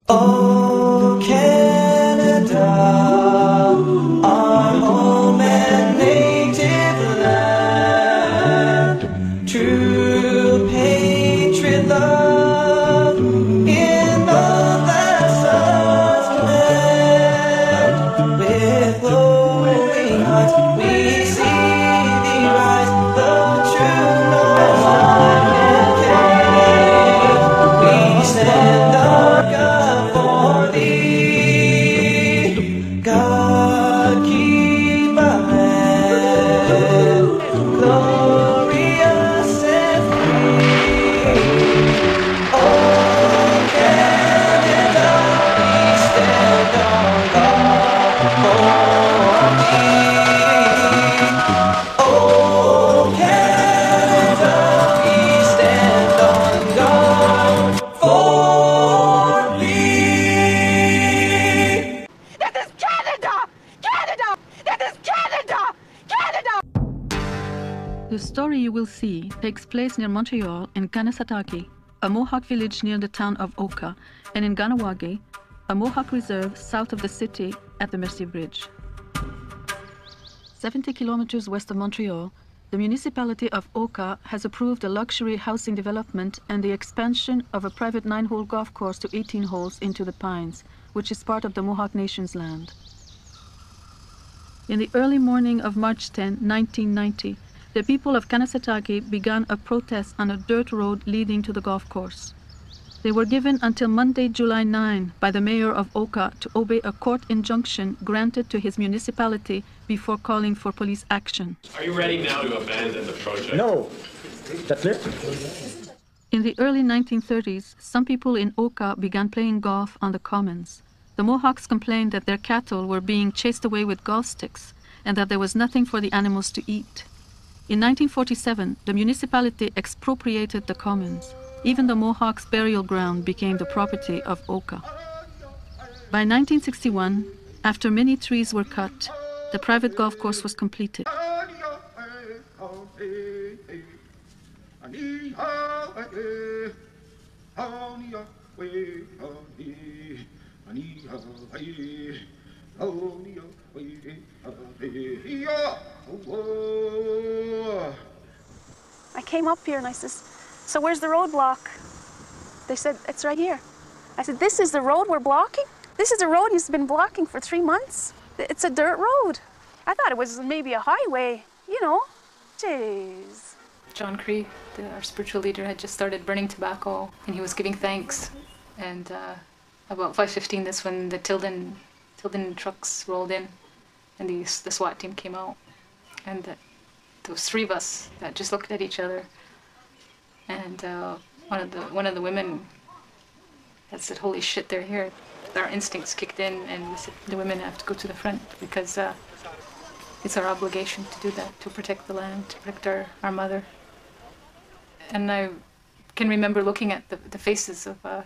Oh, Canada, our home and native land, true patriot love in all that sun's command. With glowing hearts we see thee rise, the true north star can carry. We stand our God for thee. God keep our land glorious and free. Oh, Canada, we stand on guard for thee. Oh, Canada, we stand on guard for thee. This is Canada! Canada! This is Canada! Canada! The story you will see takes place near Montreal in Kanesatake, a Mohawk village near the town of Oka, and in Ganawage, a Mohawk reserve south of the city at the Mercier Bridge. 70 kilometers west of Montreal, the municipality of Oka has approved a luxury housing development and the expansion of a private 9-hole golf course to 18 holes into the Pines, which is part of the Mohawk Nation's land. In the early morning of March 10, 1990, the people of Kanesatake began a protest on a dirt road leading to the golf course. They were given until Monday, July 9, by the mayor of Oka to obey a court injunction granted to his municipality before calling for police action. Are you ready now to abandon the project? No, that's it. In the early 1930s, some people in Oka began playing golf on the commons. The Mohawks complained that their cattle were being chased away with golf sticks and that there was nothing for the animals to eat. In 1947, the municipality expropriated the commons. Even the Mohawks' burial ground became the property of Oka. By 1961, after many trees were cut, the private golf course was completed. I came up here and I says, so where's the roadblock? They said, it's right here. I said, this is the road we're blocking? This is the road you've been blocking for 3 months? It's a dirt road. I thought it was maybe a highway, you know. Jeez. John Cree, our spiritual leader, had just started burning tobacco and he was giving thanks. And about 5:15, that's when the Tilden trucks rolled in and the SWAT team came out. And there was 3 of us that just looked at each other. And one of the women had said, "Holy shit, they're here." Our instincts kicked in, and we said, the women have to go to the front because it's our obligation to do that, to protect the land, to protect our mother. And I can remember looking at the faces of the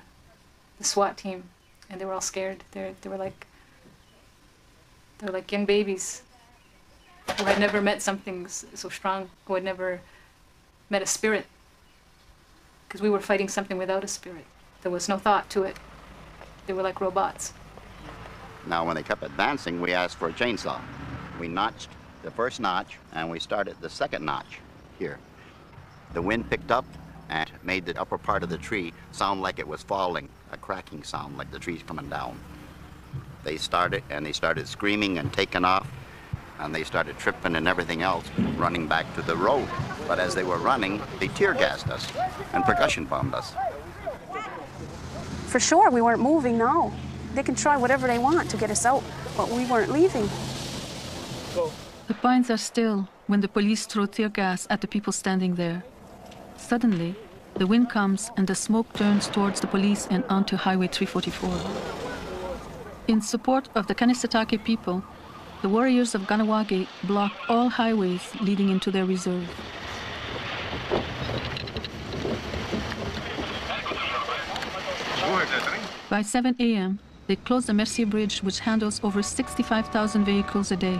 SWAT team, and they were all scared. They were like young babies who had never met something so strong, who had never met a spirit. Because we were fighting something without a spirit. There was no thought to it. They were like robots. Now, when they kept advancing, we asked for a chainsaw. We notched the first notch, and we started the second notch here. The wind picked up and made the upper part of the tree sound like it was falling, a cracking sound, like the tree's coming down. They started screaming and taking off, and they started tripping and everything else, running back to the road. But as they were running, they tear gassed us and percussion bombed us. For sure, we weren't moving, no. They can try whatever they want to get us out, but we weren't leaving. The pines are still when the police throw tear gas at the people standing there. Suddenly, the wind comes and the smoke turns towards the police and onto Highway 344. In support of the Kanesatake people, the warriors of Ganawage block all highways leading into their reserve. By 7 a.m., they close the Mercier Bridge, which handles over 65,000 vehicles a day.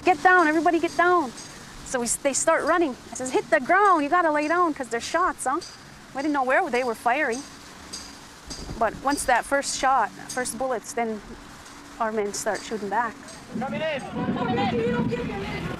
Get down, everybody get down. So they start running. I says, hit the ground, you gotta lay down, because there's shots, huh? I didn't know where they were firing. But once that first shot, first bullets, then our men start shooting back. Coming in! Coming in!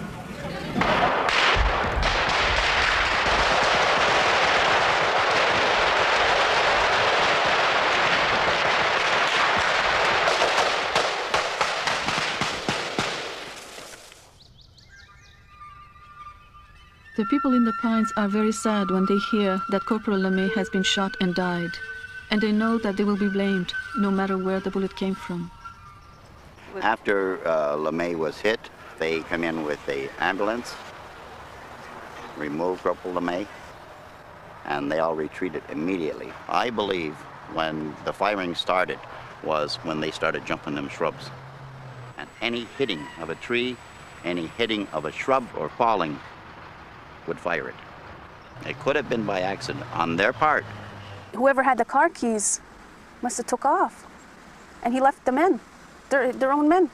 The people in the pines are very sad when they hear that Corporal LeMay has been shot and died, and they know that they will be blamed no matter where the bullet came from. After LeMay was hit, they come in with an ambulance, removed Corporal LeMay, and they all retreated immediately. I believe when the firing started was when they started jumping them shrubs. And any hitting of a tree, any hitting of a shrub or falling would fire it. It could have been by accident on their part. Whoever had the car keys must have took off, and he left the men, their own men.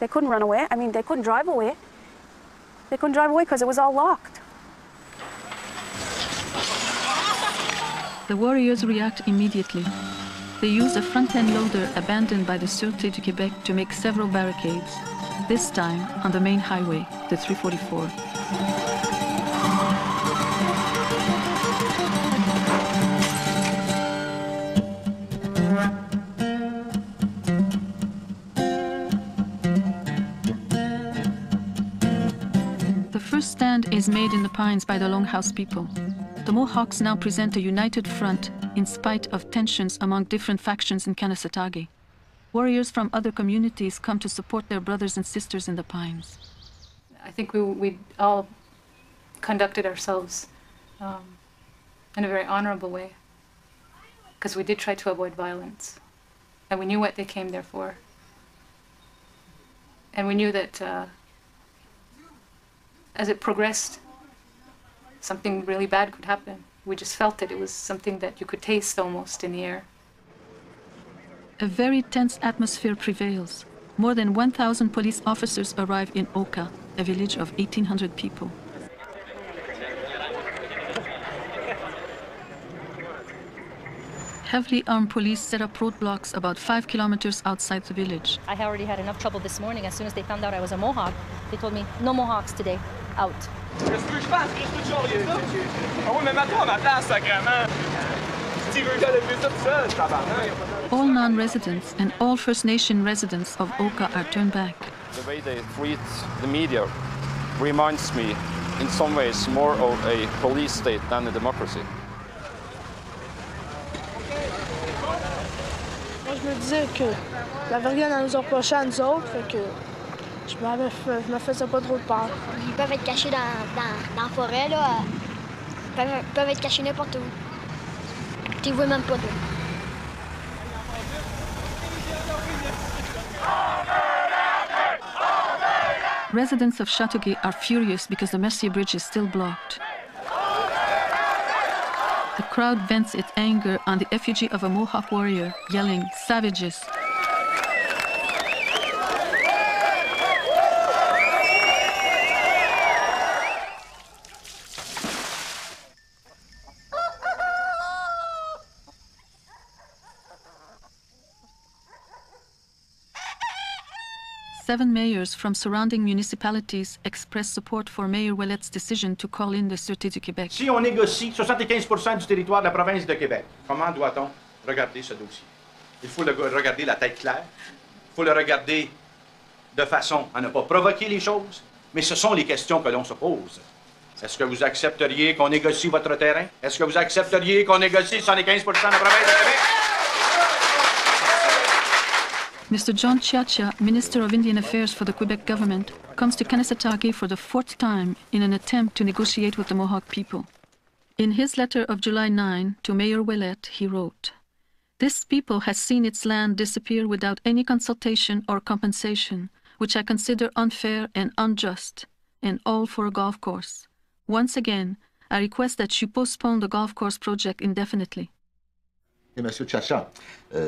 They couldn't run away. I mean, they couldn't drive away. They couldn't drive away because it was all locked. The warriors react immediately. They use a front-end loader abandoned by the Sûreté du Québec to make several barricades, this time on the main highway, the 344. The first stand is made in the pines by the Longhouse people. The Mohawks now present a united front in spite of tensions among different factions in Kanesatake. Warriors from other communities come to support their brothers and sisters in the pines. I think we all conducted ourselves in a very honorable way, because we did try to avoid violence, and we knew what they came there for. And we knew that as it progressed, something really bad could happen. We just felt that it was something that you could taste almost in the air. A very tense atmosphere prevails. More than 1,000 police officers arrive in Oka, a village of 1,800 people. Heavily armed police set up roadblocks about 5 kilometers outside the village. I already had enough trouble this morning. As soon as they found out I was a Mohawk, they told me, no Mohawks today, out. Qu'est-ce que je fasse? Qu'est-ce que tu reviens ça? Ah oui, mais mets-toi à ma place, sacrément. Si tu veux que lever ça tout seul, tabarnak. All non-residents and all First Nation residents of Oka are turned back. The way they treat the media reminds me, in some ways, more of a police state than a democracy. Moi, je me disais que la rien à nous reprocher à nous autres, fait que je me faisais pas trop de peur. Ils peuvent être cachés dans la forêt, là. Ils peuvent être cachés n'importe où. Tu les vois même pas, toi. Residents of Châteauguay are furious because the Mercier Bridge is still blocked. The crowd vents its anger on the effigy of a Mohawk warrior, yelling, "Savages!" Seven mayors from surrounding municipalities expressed support for Mayor Ouellette's decision to call in the Sûreté du Québec. Si on négocie 75% du territoire de la province de Québec, comment doit-on regarder ce dossier? Il faut le regarder la tête claire, il faut le regarder de façon à ne pas provoquer les choses, mais ce sont les questions que l'on se pose. Est-ce que vous accepteriez qu'on négocie votre terrain? Est-ce que vous accepteriez qu'on négocie 75% de la province de Québec? Mr. John Chiacha, Minister of Indian Affairs for the Quebec government, comes to Kanesatake for the 4th time in an attempt to negotiate with the Mohawk people. In his letter of July 9 to Mayor Ouellette, he wrote, "This people has seen its land disappear without any consultation or compensation, which I consider unfair and unjust, and all for a golf course. Once again, I request that you postpone the golf course project indefinitely." Et M. Chiacha,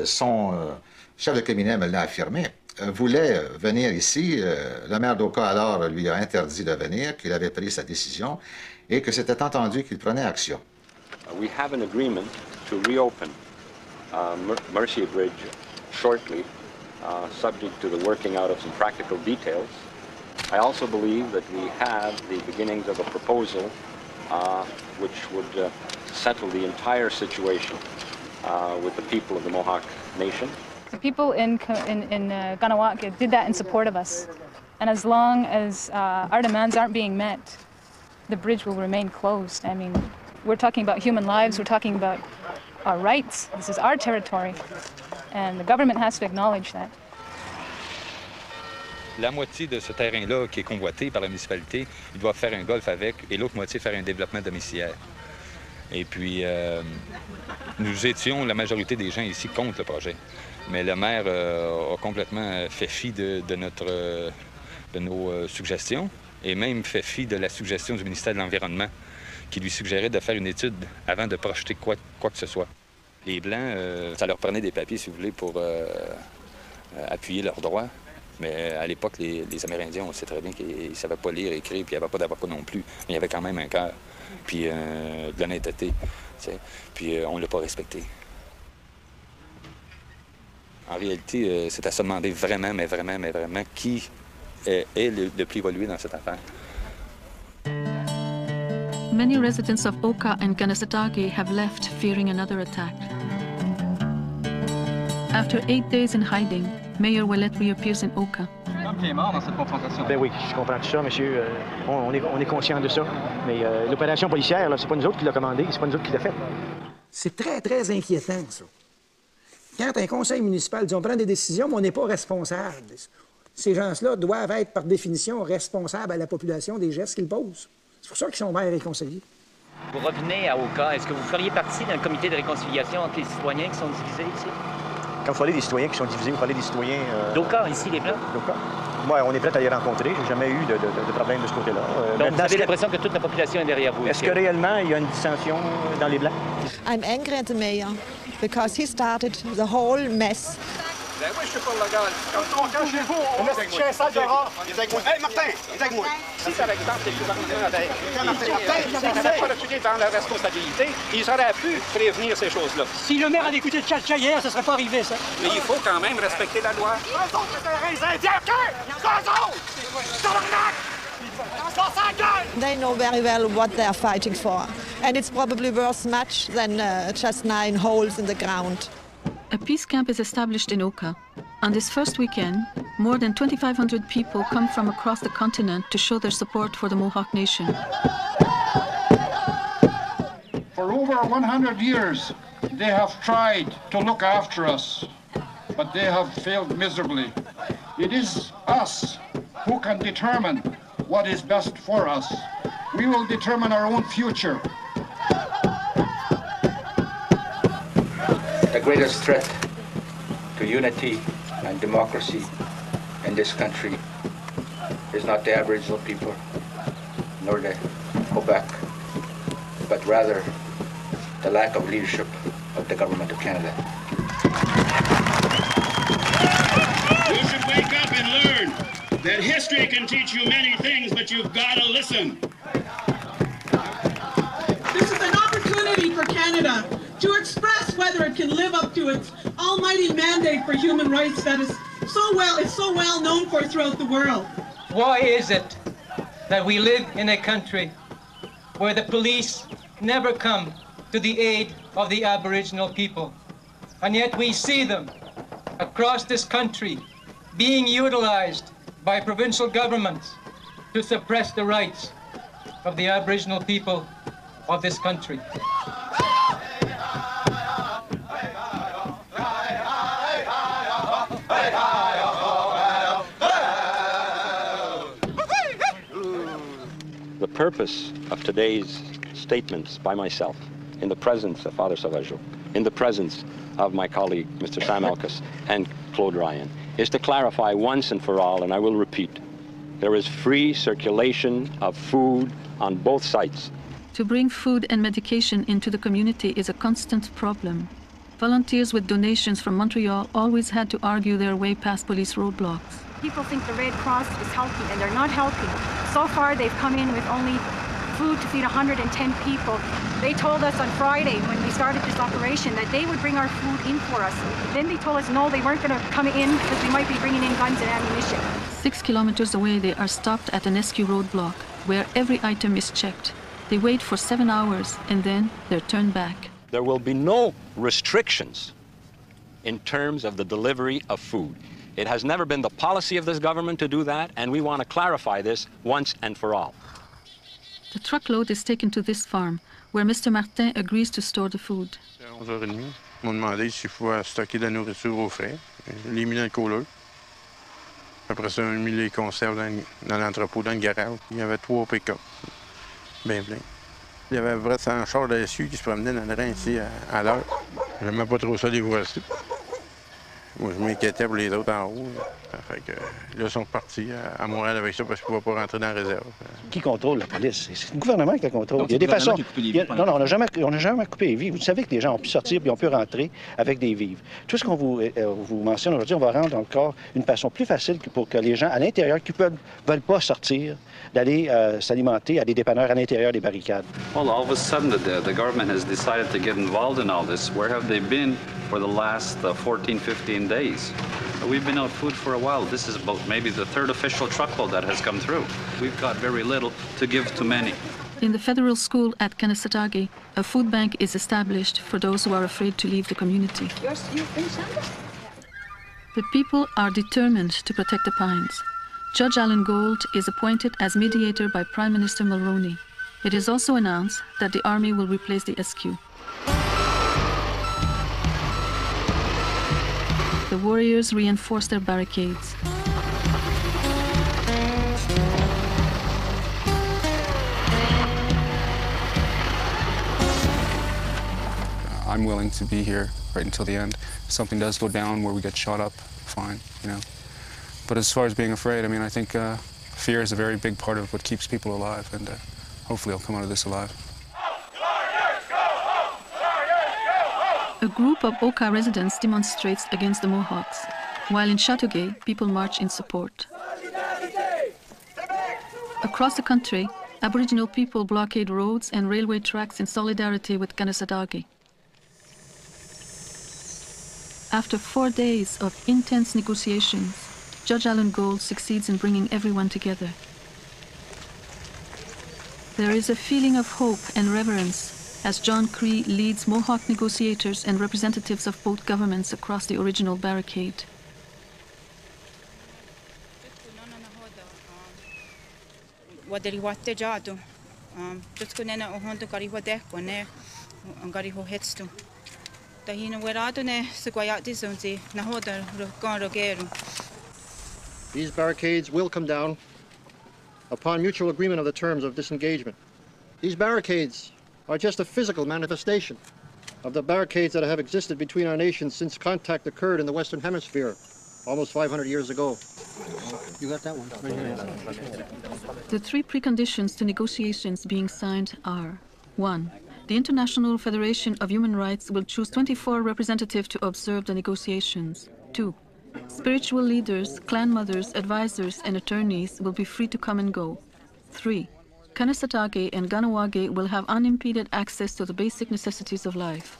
son chef de cabinet me l'a affirmé, voulait venir ici. Le maire d'Oka alors lui a interdit de venir, qu'il avait pris sa décision et que c'était entendu qu'il prenait action. We have an agreement to reopen Mercy Bridge shortly, subject to the working out of some practical details. I also believe that we have the beginnings of a proposal which would settle the entire situation with the people of the Mohawk Nation. The people in Kahnawake did that in support of us. And as long as our demands aren't being met, the bridge will remain closed. I mean, we're talking about human lives, we're talking about our rights. This is our territory, and the government has to acknowledge that. La moitié de ce terrain-là qui est convoité par la municipalité, ils doivent faire un golf avec, et l'autre moitié faire un développement domiciliaire. Et puis, nous étions, la majorité des gens ici, contre le projet. Mais le maire a complètement fait fi de nos suggestions, et même fait fi de la suggestion du ministère de l'Environnement, qui lui suggérait de faire une étude avant de projeter quoi que ce soit. Les Blancs, ça leur prenait des papiers, si vous voulez, pour appuyer leurs droits. Mais à l'époque, les Amérindiens, on sait très bien qu'ils ne savaient pas lire, écrire, puis il n'y avait pas d'avocat non plus. Mais il y avait quand même un cœur, puis de l'honnêteté. Puis on ne l'a pas respecté. En réalité, c'est à se demander vraiment, mais vraiment, qui est le plus évolué dans cette affaire. Many residents of Oka and Kanesatake have left fearing another attack. After 8 days in hiding, Mayor Ouellet reappears in Oka. L'homme qui est mort dans cette confrontation. Ben oui, je comprends tout ça, monsieur. On est conscient de ça. Mais l'opération policière, c'est pas nous autres qui l'a commandée, c'est pas nous autres qui l'a faite. C'est très, très inquiétant, ça. Quand un conseil municipal dit on prend des décisions, mais on n'est pas responsable. Ces gens-là doivent être, par définition, responsables à la population des gestes qu'ils posent. C'est pour ça qu'ils sont maires et conseillers. Vous revenez à Oka, est-ce que vous feriez partie d'un comité de réconciliation entre les citoyens qui sont divisés ici? Quand vous parlez des citoyens qui sont divisés, vous parlez des citoyens... D'Oka, ici, les Blancs? D'Oka. Oui, on est prêts à les rencontrer. J'ai jamais eu de problème de ce côté-là. Donc, vous avez l'impression que toute la population est derrière vous? Est-ce que réellement, il y a une dissension dans les Blancs? I'm angry at the mayor because he started the whole mess. Ben oui, je suis pas légal. Cachez-vous! On a chien sale dehors! Hey, Martin! Viens avec moi! Si, par exemple, les gouvernements avaient... Ils n'avaient pas reculé dans leur responsabilité, ils auraient pu prévenir ces choses-là. Si le maire avait écouté le tchatcha hier, ça ne serait pas arrivé, ça. Mais il faut quand même respecter la loi. Eux autres, c'est les Indiens, OK? Eux autres! Tabarnak! They know very well what they are fighting for. And it's probably worth much than just 9 holes in the ground. A peace camp is established in Oka. On this first weekend, more than 2,500 people come from across the continent to show their support for the Mohawk Nation. For over 100 years, they have tried to look after us, but they have failed miserably. It is us who can determine what is best for us. We will determine our own future. The greatest threat to unity and democracy in this country is not the Aboriginal people, nor the Quebec, but rather the lack of leadership of the Government of Canada. You should wake up and learn that history can teach you many things, but you've got to listen. This is an opportunity for Canada to express whether it can live up to its almighty mandate for human rights that is so well known for throughout the world. Why is it that we live in a country where the police never come to the aid of the Aboriginal people, and yet we see them across this country being utilized by provincial governments to suppress the rights of the Aboriginal people of this country? The purpose of today's statements by myself, in the presence of Father Sauvageau, in the presence of my colleague, Mr. Sam Elkis, and Claude Ryan, is to clarify once and for all, and I will repeat, there is free circulation of food on both sites. To bring food and medication into the community is a constant problem. Volunteers with donations from Montreal always had to argue their way past police roadblocks. People think the Red Cross is helping, and they're not helping. So far, they've come in with only food to feed 110 people. They told us on Friday when we started this operation that they would bring our food in for us. Then they told us no, they weren't going to come in because we might be bringing in guns and ammunition. 6 kilometers away, they are stopped at an SQ roadblock where every item is checked. They wait for 7 hours and then they're turned back. There will be no restrictions in terms of the delivery of food. It has never been the policy of this government to do that, and we want to clarify this once and for all. The truckload is taken to this farm, where Mr. Martin agrees to store the food. À 11h30, ils m'ont demandé s'il pouvait stocker de la nourriture au frais. Je l'ai mis dans le cooler. Après ça, on a mis les conserves dans l'entrepôt, dans le garage. Il y avait 3 pick-up, bien plein. Il y avait un vrai char de SU qui se promenait dans le Rhin ici à l'heure. J'aimais pas trop ça, les voici. Moi, je m'inquiétais pour les autres en haut. Fait que, là, ils sont partis à Montréal avec ça parce qu'ils ne pouvaient pas rentrer dans la réserve. Qui contrôle la police? C'est le gouvernement qui la contrôle. Donc, il y a des façons. Non, non, on n'a jamais coupé les vivres. Vous savez que les gens ont pu sortir et ont pu rentrer avec des vivres. Tout ce qu'on vous mentionne aujourd'hui, on va rendre encore une façon plus facile pour que les gens à l'intérieur qui ne veulent pas sortir, d'aller s'alimenter à des dépanneurs à l'intérieur des barricades. Well, all of a sudden, the government has decided to get involved in all this. Where have they been for the last 14, 15 days? We've been out food for a while. This is about maybe the 3rd official truckload that has come through. We've got very little to give to many. In the federal school at Kanesatake, a food bank is established for those who are afraid to leave the community. The people are determined to protect the pines. Judge Alan Gold is appointed as mediator by Prime Minister Mulroney. It is also announced that the army will replace the SQ. The warriors reinforce their barricades. I'm willing to be here right until the end. If something does go down where we get shot up, fine, you know. But as far as being afraid, I mean, I think fear is a very big part of what keeps people alive, and hopefully I'll come out of this alive. A group of Oka residents demonstrates against the Mohawks, while in Chateauguay, people march in support. Across the country, Aboriginal people blockade roads and railway tracks in solidarity with Kanesatake. After 4 days of intense negotiations, Judge Alan Gold succeeds in bringing everyone together. There is a feeling of hope and reverence as John Cree leads Mohawk negotiators and representatives of both governments across the original barricade. These barricades will come down upon mutual agreement of the terms of disengagement. These barricades are just a physical manifestation of the barricades that have existed between our nations since contact occurred in the Western Hemisphere almost 500 years ago. You got that one? The 3 preconditions to negotiations being signed are: 1. The International Federation of Human Rights will choose 24 representatives to observe the negotiations. 2. Spiritual leaders, clan mothers, advisors, and attorneys will be free to come and go. 3. Kanesatake and Ganawage will have unimpeded access to the basic necessities of life.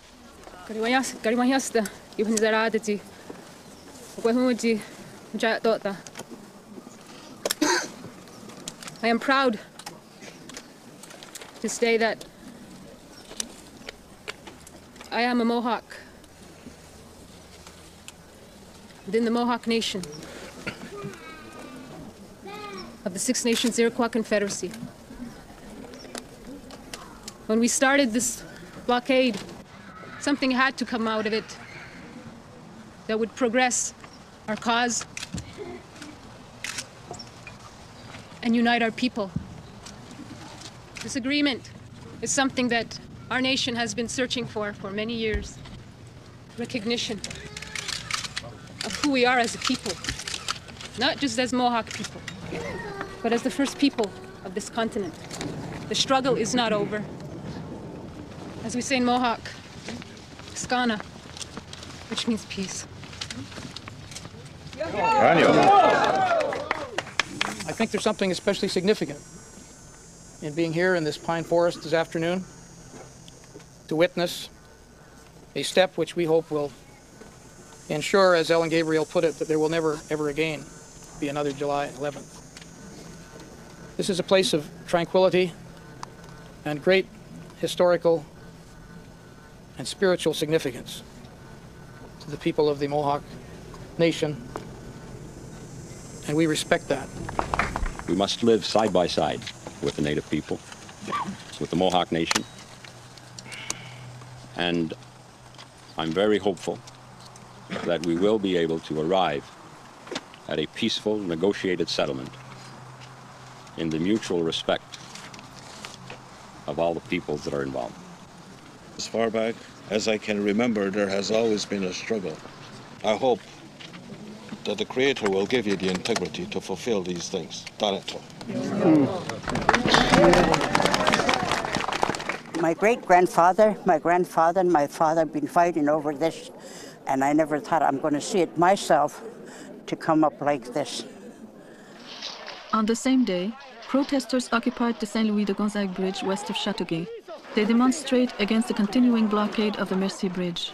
I am proud to say that I am a Mohawk within the Mohawk Nation of the Six Nations Iroquois Confederacy. When we started this blockade, something had to come out of it that would progress our cause and unite our people. This agreement is something that our nation has been searching for many years. Recognition of who we are as a people, not just as Mohawk people, but as the first people of this continent. The struggle is not over. As we say in Mohawk, Skana, which means peace. I think there's something especially significant in being here in this pine forest this afternoon to witness a step which we hope will ensure, as Ellen Gabriel put it, that there will never, ever again be another July 11th. This is a place of tranquility and great historical and spiritual significance to the people of the Mohawk Nation, and we respect that. We must live side by side with the Native people, with the Mohawk Nation, and I'm very hopeful that we will be able to arrive at a peaceful, negotiated settlement in the mutual respect of all the peoples that are involved. As far back as I can remember, there has always been a struggle. I hope that the Creator will give you the integrity to fulfill these things. Tareto. My great-grandfather, my grandfather, and my father have been fighting over this, and I never thought I'm going to see it myself to come up like this. On the same day, protesters occupied the Saint Louis de Gonzague Bridge west of Châteauguay. They demonstrate against the continuing blockade of the Mercier Bridge.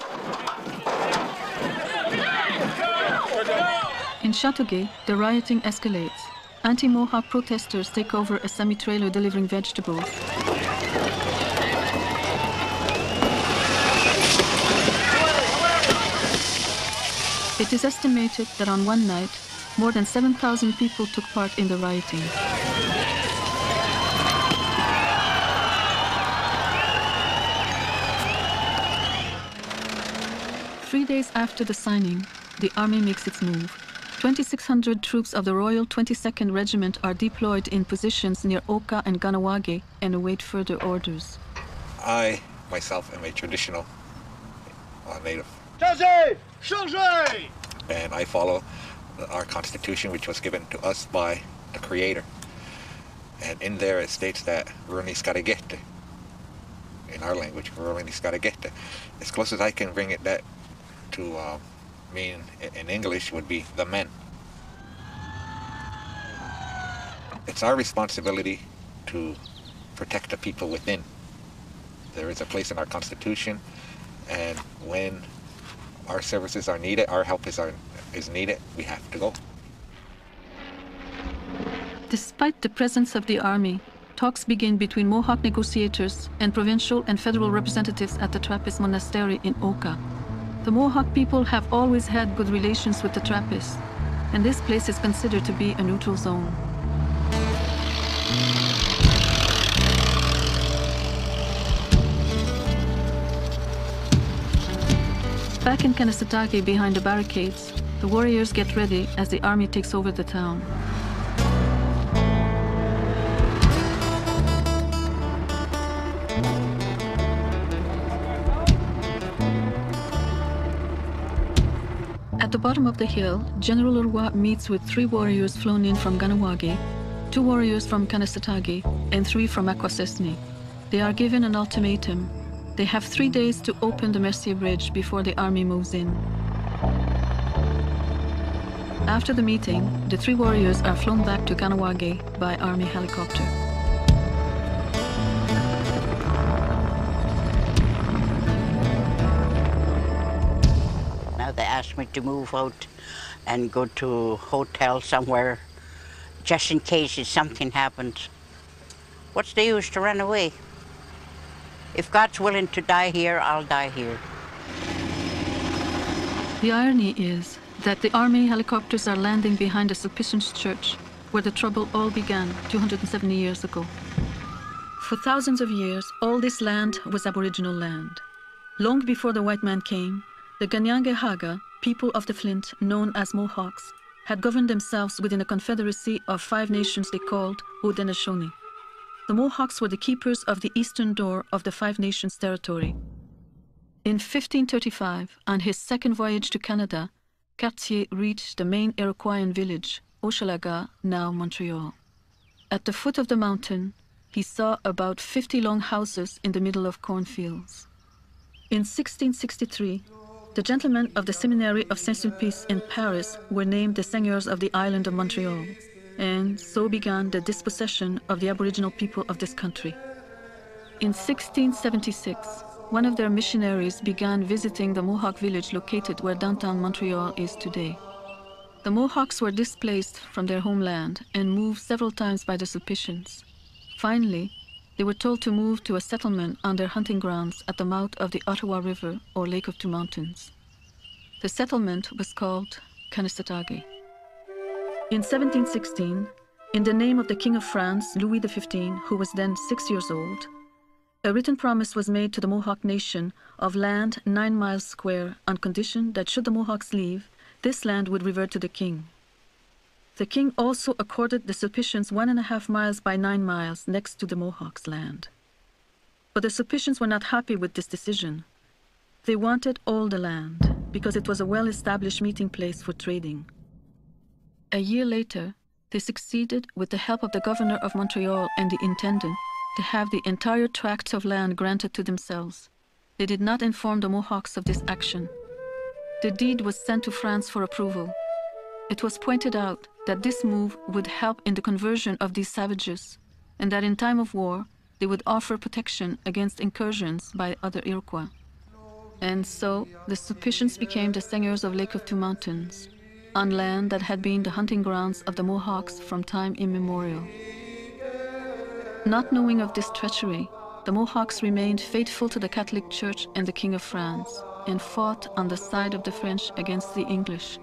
In Châteauguay, the rioting escalates. Anti-Mohawk protesters take over a semi-trailer delivering vegetables. It is estimated that on one night, more than 7,000 people took part in the rioting. Three days after the signing, the army makes its move. 2,600 troops of the Royal 22nd Regiment are deployed in positions near Oka and Ganawage and await further orders. I, myself, am a traditional Native. And I follow our Constitution, which was given to us by the Creator. And in there it states that Rurniskaragete, in our language, Rurniskaragete. As close as I can bring it that to mean in English would be the men. It's our responsibility to protect the people within. There is a place in our Constitution, and when our services are needed, our help is needed, we have to go. Despite the presence of the army, talks begin between Mohawk negotiators and provincial and federal representatives at the Trappist monastery in Oka. The Mohawk people have always had good relations with the Trappists, and this place is considered to be a neutral zone. Back in Kanesatake behind the barricades, the warriors get ready as the army takes over the town. At the bottom of the hill, General Leroy meets with 3 warriors flown in from Ganawage, 2 warriors from Kanesatake, and 3 from Akwesasne. They are given an ultimatum. They have 3 days to open the Mercier Bridge before the army moves in. After the meeting, the 3 warriors are flown back to Ganawage by army helicopter. Now they asked me to move out and go to a hotel somewhere, just in case if something happens. What's the use to run away? If God's willing to die here, I'll die here. The irony is that the army helicopters are landing behind the Sulpicians Church, where the trouble all began 270 years ago. For thousands of years, all this land was Aboriginal land. Long before the white man came, the Ganyangehaga, people of the Flint, known as Mohawks, had governed themselves within a confederacy of 5 nations they called Haudenosaunee. The Mohawks were the keepers of the eastern door of the 5 nations territory. In 1535, on his second voyage to Canada, Cartier reached the main Iroquoian village, Hochelaga, now Montreal. At the foot of the mountain, he saw about 50 long houses in the middle of cornfields. In 1663, the gentlemen of the seminary of Saint-Sulpice in Paris were named the seigneurs of the island of Montreal. and so began the dispossession of the Aboriginal people of this country. In 1676, one of their missionaries began visiting the Mohawk village located where downtown Montreal is today. The Mohawks were displaced from their homeland and moved several times by the Sulpicians. Finally, they were told to move to a settlement on their hunting grounds at the mouth of the Ottawa River or Lake of Two Mountains. The settlement was called Kanesatake. In 1716, in the name of the King of France, Louis XV, who was then 6 years old, a written promise was made to the Mohawk nation of land 9 miles square on condition that should the Mohawks leave, this land would revert to the king. The king also accorded the Sulpicians 1.5 miles by 9 miles next to the Mohawks' land. But the Sulpicians were not happy with this decision. They wanted all the land because it was a well-established meeting place for trading. A year later, they succeeded, with the help of the governor of Montreal and the intendant, to have the entire tract of land granted to themselves. They did not inform the Mohawks of this action. The deed was sent to France for approval. It was pointed out that this move would help in the conversion of these savages, and that in time of war, they would offer protection against incursions by other Iroquois. And so, the Sulpicians became the seigneurs of Lake of Two Mountains, on land that had been the hunting grounds of the Mohawks from time immemorial. Not knowing of this treachery, the Mohawks remained faithful to the Catholic Church and the King of France, and fought on the side of the French against the English.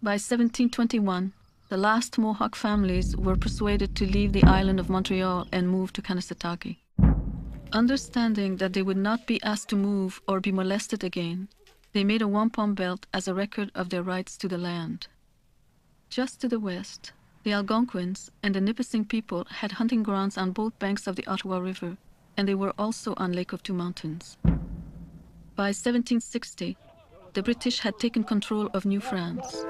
By 1721, the last Mohawk families were persuaded to leave the island of Montreal and move to Kanesatake. Understanding that they would not be asked to move or be molested again, they made a wampum belt as a record of their rights to the land. Just to the west, the Algonquins and the Nipissing people had hunting grounds on both banks of the Ottawa River, and they were also on Lake of Two Mountains. By 1760, the British had taken control of New France.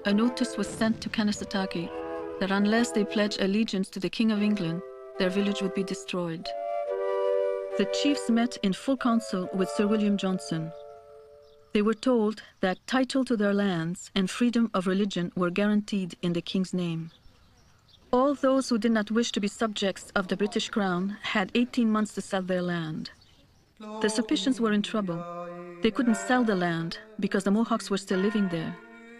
A notice was sent to Kanesatake that unless they pledged allegiance to the King of England, their village would be destroyed. The chiefs met in full council with Sir William Johnson. They were told that title to their lands and freedom of religion were guaranteed in the king's name. All those who did not wish to be subjects of the British crown had 18 months to sell their land. The Sulpicians were in trouble. They couldn't sell the land because the Mohawks were still living there.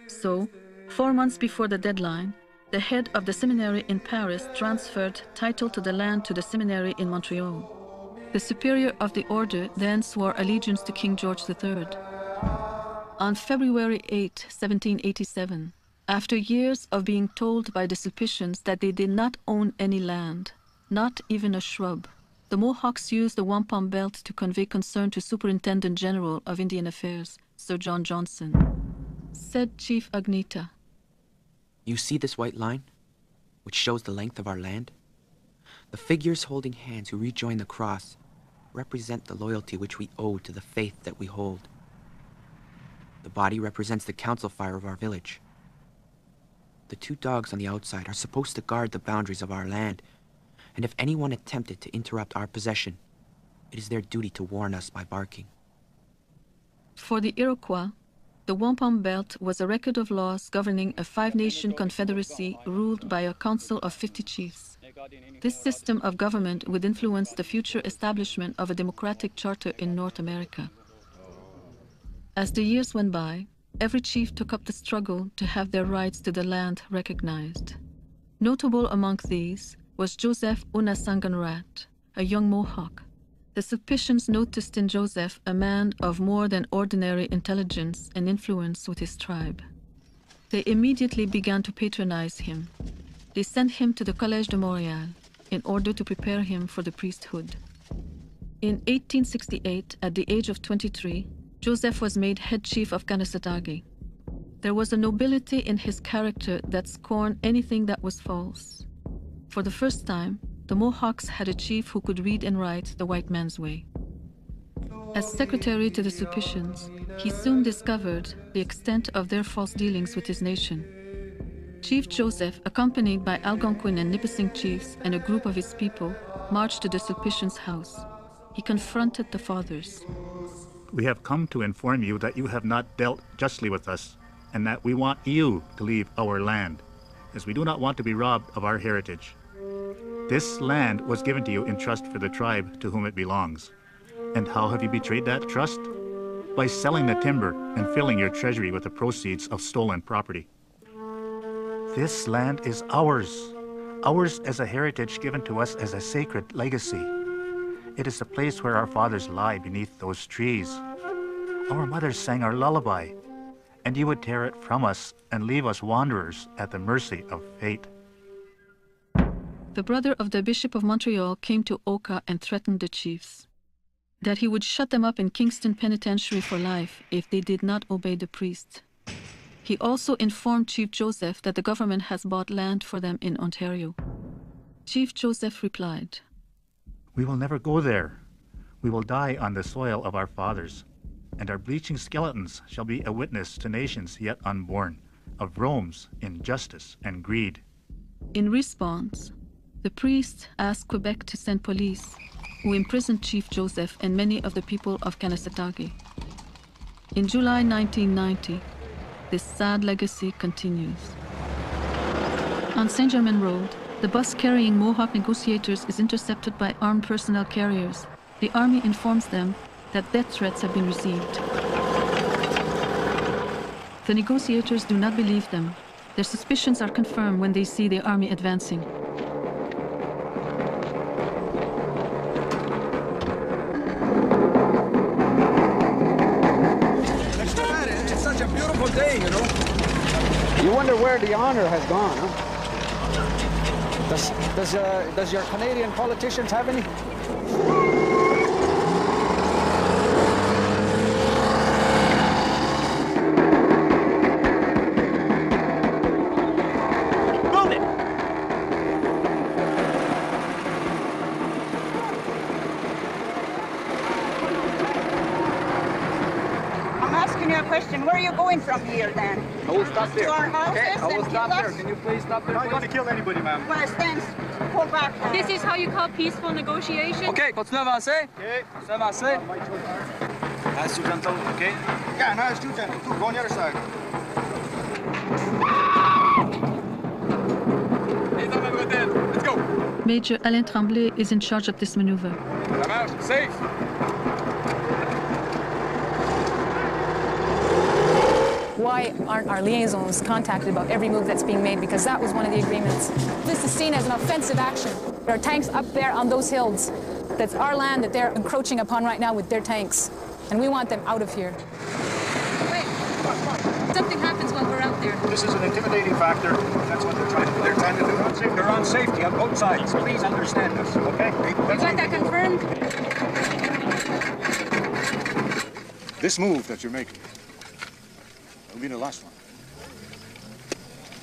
So, 4 months before the deadline, the head of the seminary in Paris transferred title to the land to the seminary in Montreal. The superior of the order then swore allegiance to King George III. On February 8, 1787, after years of being told by the Sulpicians that they did not own any land, not even a shrub, the Mohawks used the wampum belt to convey concern to Superintendent General of Indian Affairs, Sir John Johnson. Said Chief Agnita, "You see this white line, which shows the length of our land? The figures holding hands who rejoin the cross represent the loyalty which we owe to the faith that we hold. The body represents the council fire of our village. The 2 dogs on the outside are supposed to guard the boundaries of our land, and if anyone attempted to interrupt our possession, it is their duty to warn us by barking." For the Iroquois, the wampum belt was a record of laws governing a 5-nation confederacy ruled by a council of 50 chiefs. This system of government would influence the future establishment of a democratic charter in North America. As the years went by, every chief took up the struggle to have their rights to the land recognized. Notable among these was Joseph Unasanganrat, a young Mohawk. The Sulpicians noticed in Joseph a man of more than ordinary intelligence and influence with his tribe. They immediately began to patronize him. They sent him to the Collège de Montréal in order to prepare him for the priesthood. In 1868, at the age of 23, Joseph was made head chief of Kanesatake. There was a nobility in his character that scorned anything that was false. For the first time, the Mohawks had a chief who could read and write the white man's way. As secretary to the Sulpicians, he soon discovered the extent of their false dealings with his nation. Chief Joseph, accompanied by Algonquin and Nipissing chiefs and a group of his people, marched to the Sulpicians' house. He confronted the fathers. "We have come to inform you that you have not dealt justly with us, and that we want you to leave our land. as we do not want to be robbed of our heritage. This land was given to you in trust for the tribe to whom it belongs. And how have you betrayed that trust? By selling the timber and filling your treasury with the proceeds of stolen property. This land is ours as a heritage given to us as a sacred legacy. It is the place where our fathers lie beneath those trees. Our mothers sang our lullaby, and you would tear it from us and leave us wanderers at the mercy of fate. The brother of the Bishop of Montreal came to Oka and threatened the chiefs that he would shut them up in Kingston Penitentiary for life if they did not obey the priest. He also informed Chief Joseph that the government has bought land for them in Ontario. Chief Joseph replied, "We will never go there. We will die on the soil of our fathers, and our bleaching skeletons shall be a witness to nations yet unborn, of Rome's injustice and greed." In response, the priest asked Quebec to send police, who imprisoned Chief Joseph and many of the people of Kanesatake. In July 1990, this sad legacy continues. On St. Germain Road, the bus carrying Mohawk negotiators is intercepted by armed personnel carriers. The army informs them that death threats have been received. The negotiators do not believe them. Their suspicions are confirmed when they see the army advancing. It's such a beautiful day, you know. You wonder where the honor has gone, huh? Does your Canadian politicians have any? Question. Where are you going from here, then? I will stop there. To our houses. Okay, I will stop there. Us? Can you please stop there? I'm not going to kill anybody, ma'am. Well, stand. Pull back. This is how you call peaceful negotiation? Okay, continue à avancer. Okay, continue à avancer. Nice too gentle, okay? Yeah, nice too gentle. Too. Go on the other side. Let's go. Major Alain Tremblay is in charge of this maneuver. Come out, safe. Why aren't our liaisons contacted about every move that's being made? Because that was one of the agreements. This is seen as an offensive action. There are tanks up there on those hills. That's our land that they're encroaching upon right now with their tanks. And we want them out of here. Wait, something happens while we're out there. This is an intimidating factor. That's what they're trying to do. They're trying to do. They're on safety on both sides. Please understand us, okay? You got that confirmed? This move that you're making will be the last one.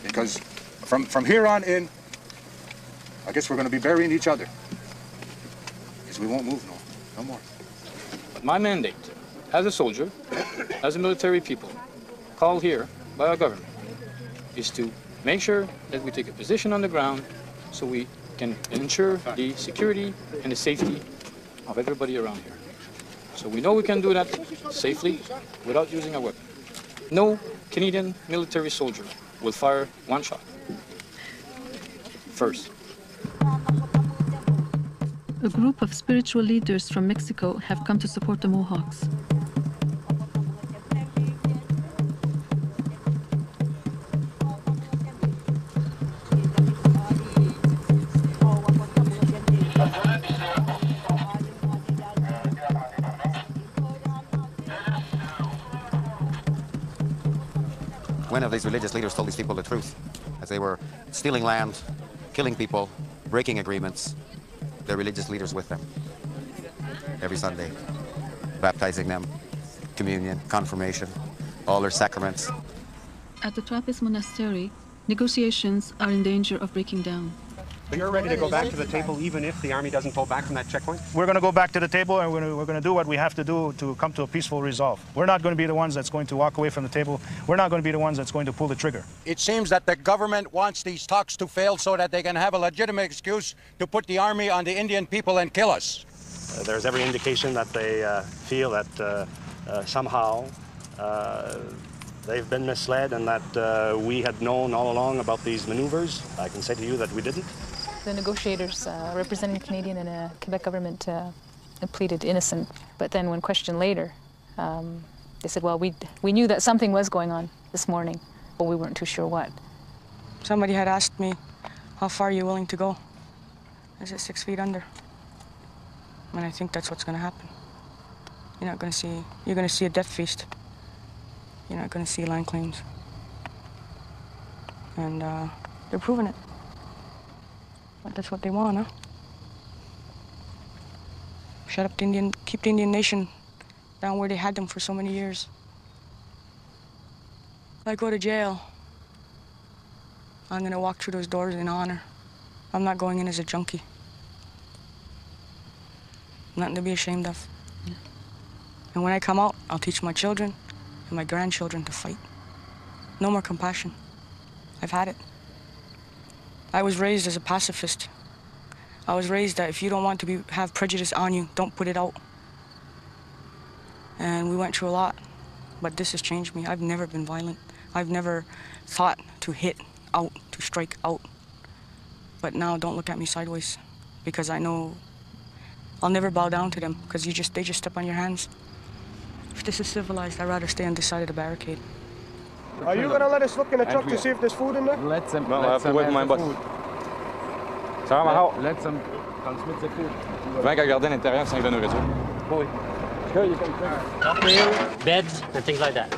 Because from here on in, I guess we're going to be burying each other. Because we won't move no more. But my mandate, as a soldier, as a military people, called here by our government, is to make sure that we take a position on the ground so we can ensure the security and the safety of everybody around here. So we know we can do that safely without using a weapon. No Canadian military soldier will fire one shot. First. A group of spiritual leaders from Mexico have come to support the Mohawks. When of these religious leaders told these people the truth, as they were stealing land, killing people, breaking agreements, their religious leaders with them every Sunday, baptizing them, communion, confirmation, all their sacraments. At the Trappist monastery, negotiations are in danger of breaking down. You're ready to go back to the table even if the army doesn't pull back from that checkpoint? We're going to go back to the table and we're going to do what we have to do to come to a peaceful resolve. We're not going to be the ones that's going to walk away from the table. We're not going to be the ones that's going to pull the trigger. It seems that the government wants these talks to fail so that they can have a legitimate excuse to put the army on the Indian people and kill us. There's every indication that they feel that somehow they've been misled and that we had known all along about these maneuvers. I can say to you that we didn't. The negotiators representing the Canadian and Quebec government pleaded innocent, but then when questioned later, they said, well, we knew that something was going on this morning, but we weren't too sure what. Somebody had asked me, how far are you willing to go? I said 6 feet under. And I think that's what's going to happen. You're going to see a death feast. You're not going to see land claims. And they're proving it. But that's what they want, huh? Shut up keep the Indian nation down where they had them for so many years. If I go to jail, I'm going to walk through those doors in honor. I'm not going in as a junkie. Nothing to be ashamed of. Yeah. And when I come out, I'll teach my children and my grandchildren to fight. No more compassion. I've had it. I was raised as a pacifist. I was raised that if you don't want to have prejudice on you, don't put it out. And we went through a lot, but this has changed me. I've never been violent. I've never thought to hit out, to strike out. But now don't look at me sideways, because I know I'll never bow down to them, because they just step on your hands. If this is civilized, I'd rather stay on this side of the barricade. Are you going to let us look in the truck to see if there's food in there? Let them. No, let I have to wait for my boss. Ça va, Mario? Let them transmit the food. Je vais regarder l'intérieur sans une nourriture. Oui. Beds and things like that.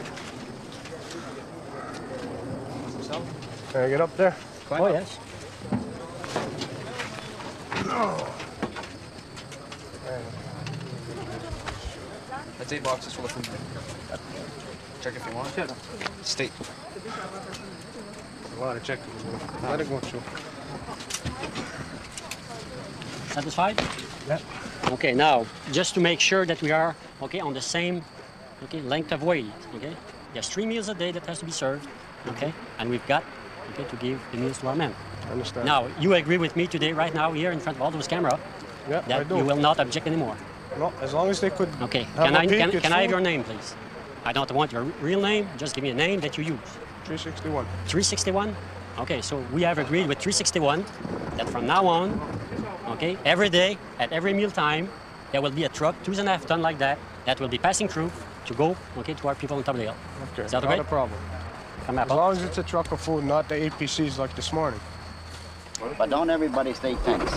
Can I get up there? Oh, yes. That's 8 boxes full of food. Check if you want. Steak. A lot of check. Let it go, sure. Satisfied? Yeah. Okay, now, just to make sure that we are, on the same, length of weight, There's 3 meals a day that has to be served, And we've got, to give the meals to our men. I understand. Now, you agree with me today, right now, here in front of all those cameras, that you will not object anymore? No, as long as they could. Okay, can I have your name, please? I don't want your real name, just give me a name that you use. 361. 361? Okay, so we have agreed with 361 that from now on, every day, at every meal time, there will be a truck, 2.5 tons like that will be passing through to go, to our people on top of the hill. Okay, is that not okay? a problem. As long as it's a truck of food, not the APCs like this morning. But don't everybody stay tense.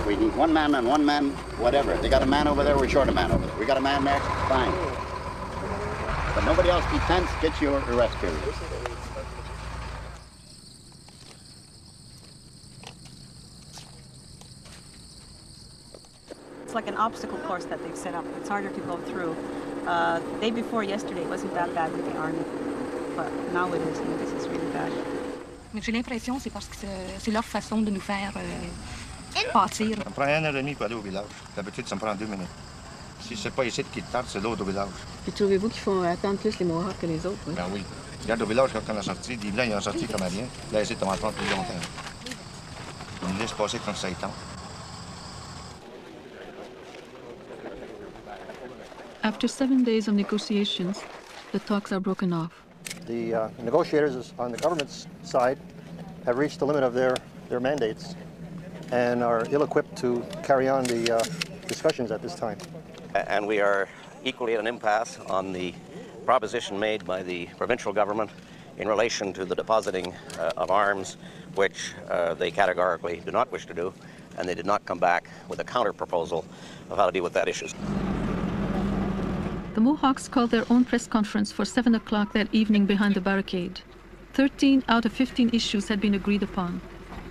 We need one man and one man, whatever. They got a man over there, we're short a man over there. We got a man there, fine. But nobody else be tense, get your arrest period. It's like an obstacle course that they've set up. It's harder to go through. The day before yesterday, it wasn't that bad with the army. But now it is, and this is really bad. Mais j'ai l'impression que c'est parce que c'est leur façon de nous faire pâtir. Ça me prend 1h30 pour aller au village. D'habitude, ça me prend 2 minutes. Si c'est pas ici qui tarde, c'est l'autre au village. Puis trouvez-vous qu'ils font attendre plus les Mohawks que les autres? Oui? Ben oui. Regarde au village quand on a sorti. Les Blancs, ils ont sorti comme rien. Là, ici, on va attendre plus longtemps. Ils nous laissent passer quand ça y tente. After 7 days of negotiations, the talks are broken off. The negotiators on the government's side have reached the limit of their mandates and are ill-equipped to carry on the discussions at this time. And we are equally at an impasse on the proposition made by the provincial government in relation to the depositing of arms, which they categorically do not wish to do, and they did not come back with a counter-proposal of how to deal with that issue. The Mohawks called their own press conference for 7 o'clock that evening behind the barricade. 13 out of 15 issues had been agreed upon.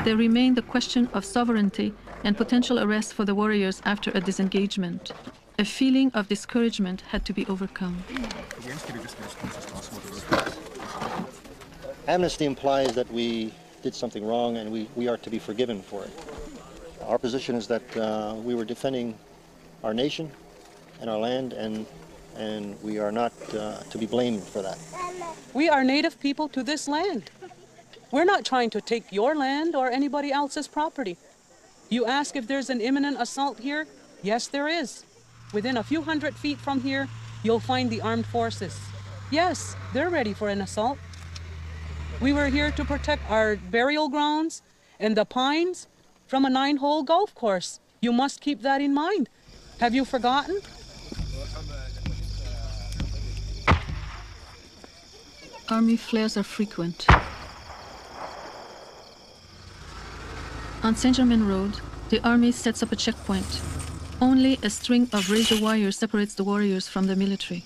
There remained the question of sovereignty and potential arrest for the warriors after a disengagement. A feeling of discouragement had to be overcome. Amnesty implies that we did something wrong and we are to be forgiven for it. Our position is that we were defending our nation and our land, and we are not to be blamed for that. We are native people to this land. We're not trying to take your land or anybody else's property. You ask if there's an imminent assault here? Yes, there is. Within a few hundred feet from here, you'll find the armed forces. Yes, they're ready for an assault. We were here to protect our burial grounds and the pines from a 9-hole golf course. You must keep that in mind. Have you forgotten? Army flares are frequent. On Saint-Germain Road, the army sets up a checkpoint. Only a string of razor wire separates the warriors from the military.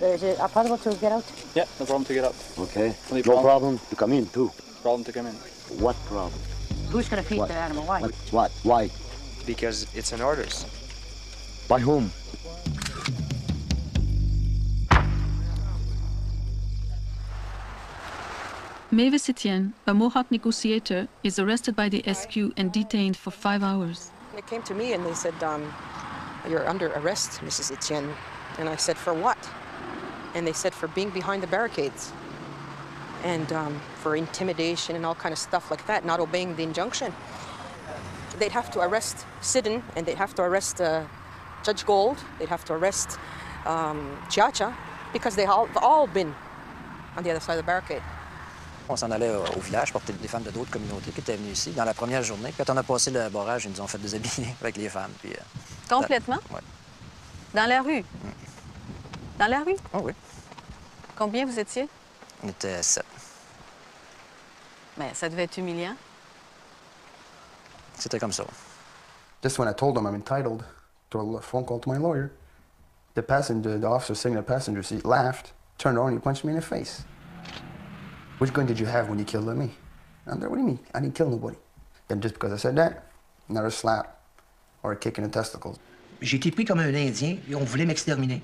Is it possible to get out? Yeah, no problem to get up. Okay. No problem to come in, too. Problem to come in. What problem? Who's going to feed What? the animal? Why? What? Why? Because it's an orders. By whom? Mavis Etienne, a Mohawk negotiator, is arrested by the SQ and detained for 5 hours. They came to me and they said, you're under arrest, Mrs. Etienne. And I said, for what? And they said, for being behind the barricades. And for intimidation and all kind of stuff like that, not obeying the injunction. They'd have to arrest Sidon, and they'd have to arrest Judge Gold, they'd have to arrest Chiacha, because they have all been on the other side of the barricade. On s'en allait au village porter des femmes de d'autres communautés qui étaient venues ici dans la première journée. Quand on a passé le barrage, ils nous ont fait déshabiller avec les femmes. Puis, complètement? Oui. Dans la rue? Dans la rue? Oh oui. Combien vous étiez? On était 7. Mais ça devait être humiliant. C'était comme ça. Just when I told them I'm entitled to a phone call to my lawyer, the officer sitting in the passenger seat laughed, turned around and he punched me in the face. Which gun did you have when you killed me? I'm there, what do you mean? I didn't kill nobody. Then just because I said that, another slap or a kick in the testicles. J'ai été pris comme un Indien et on voulait m'exterminer.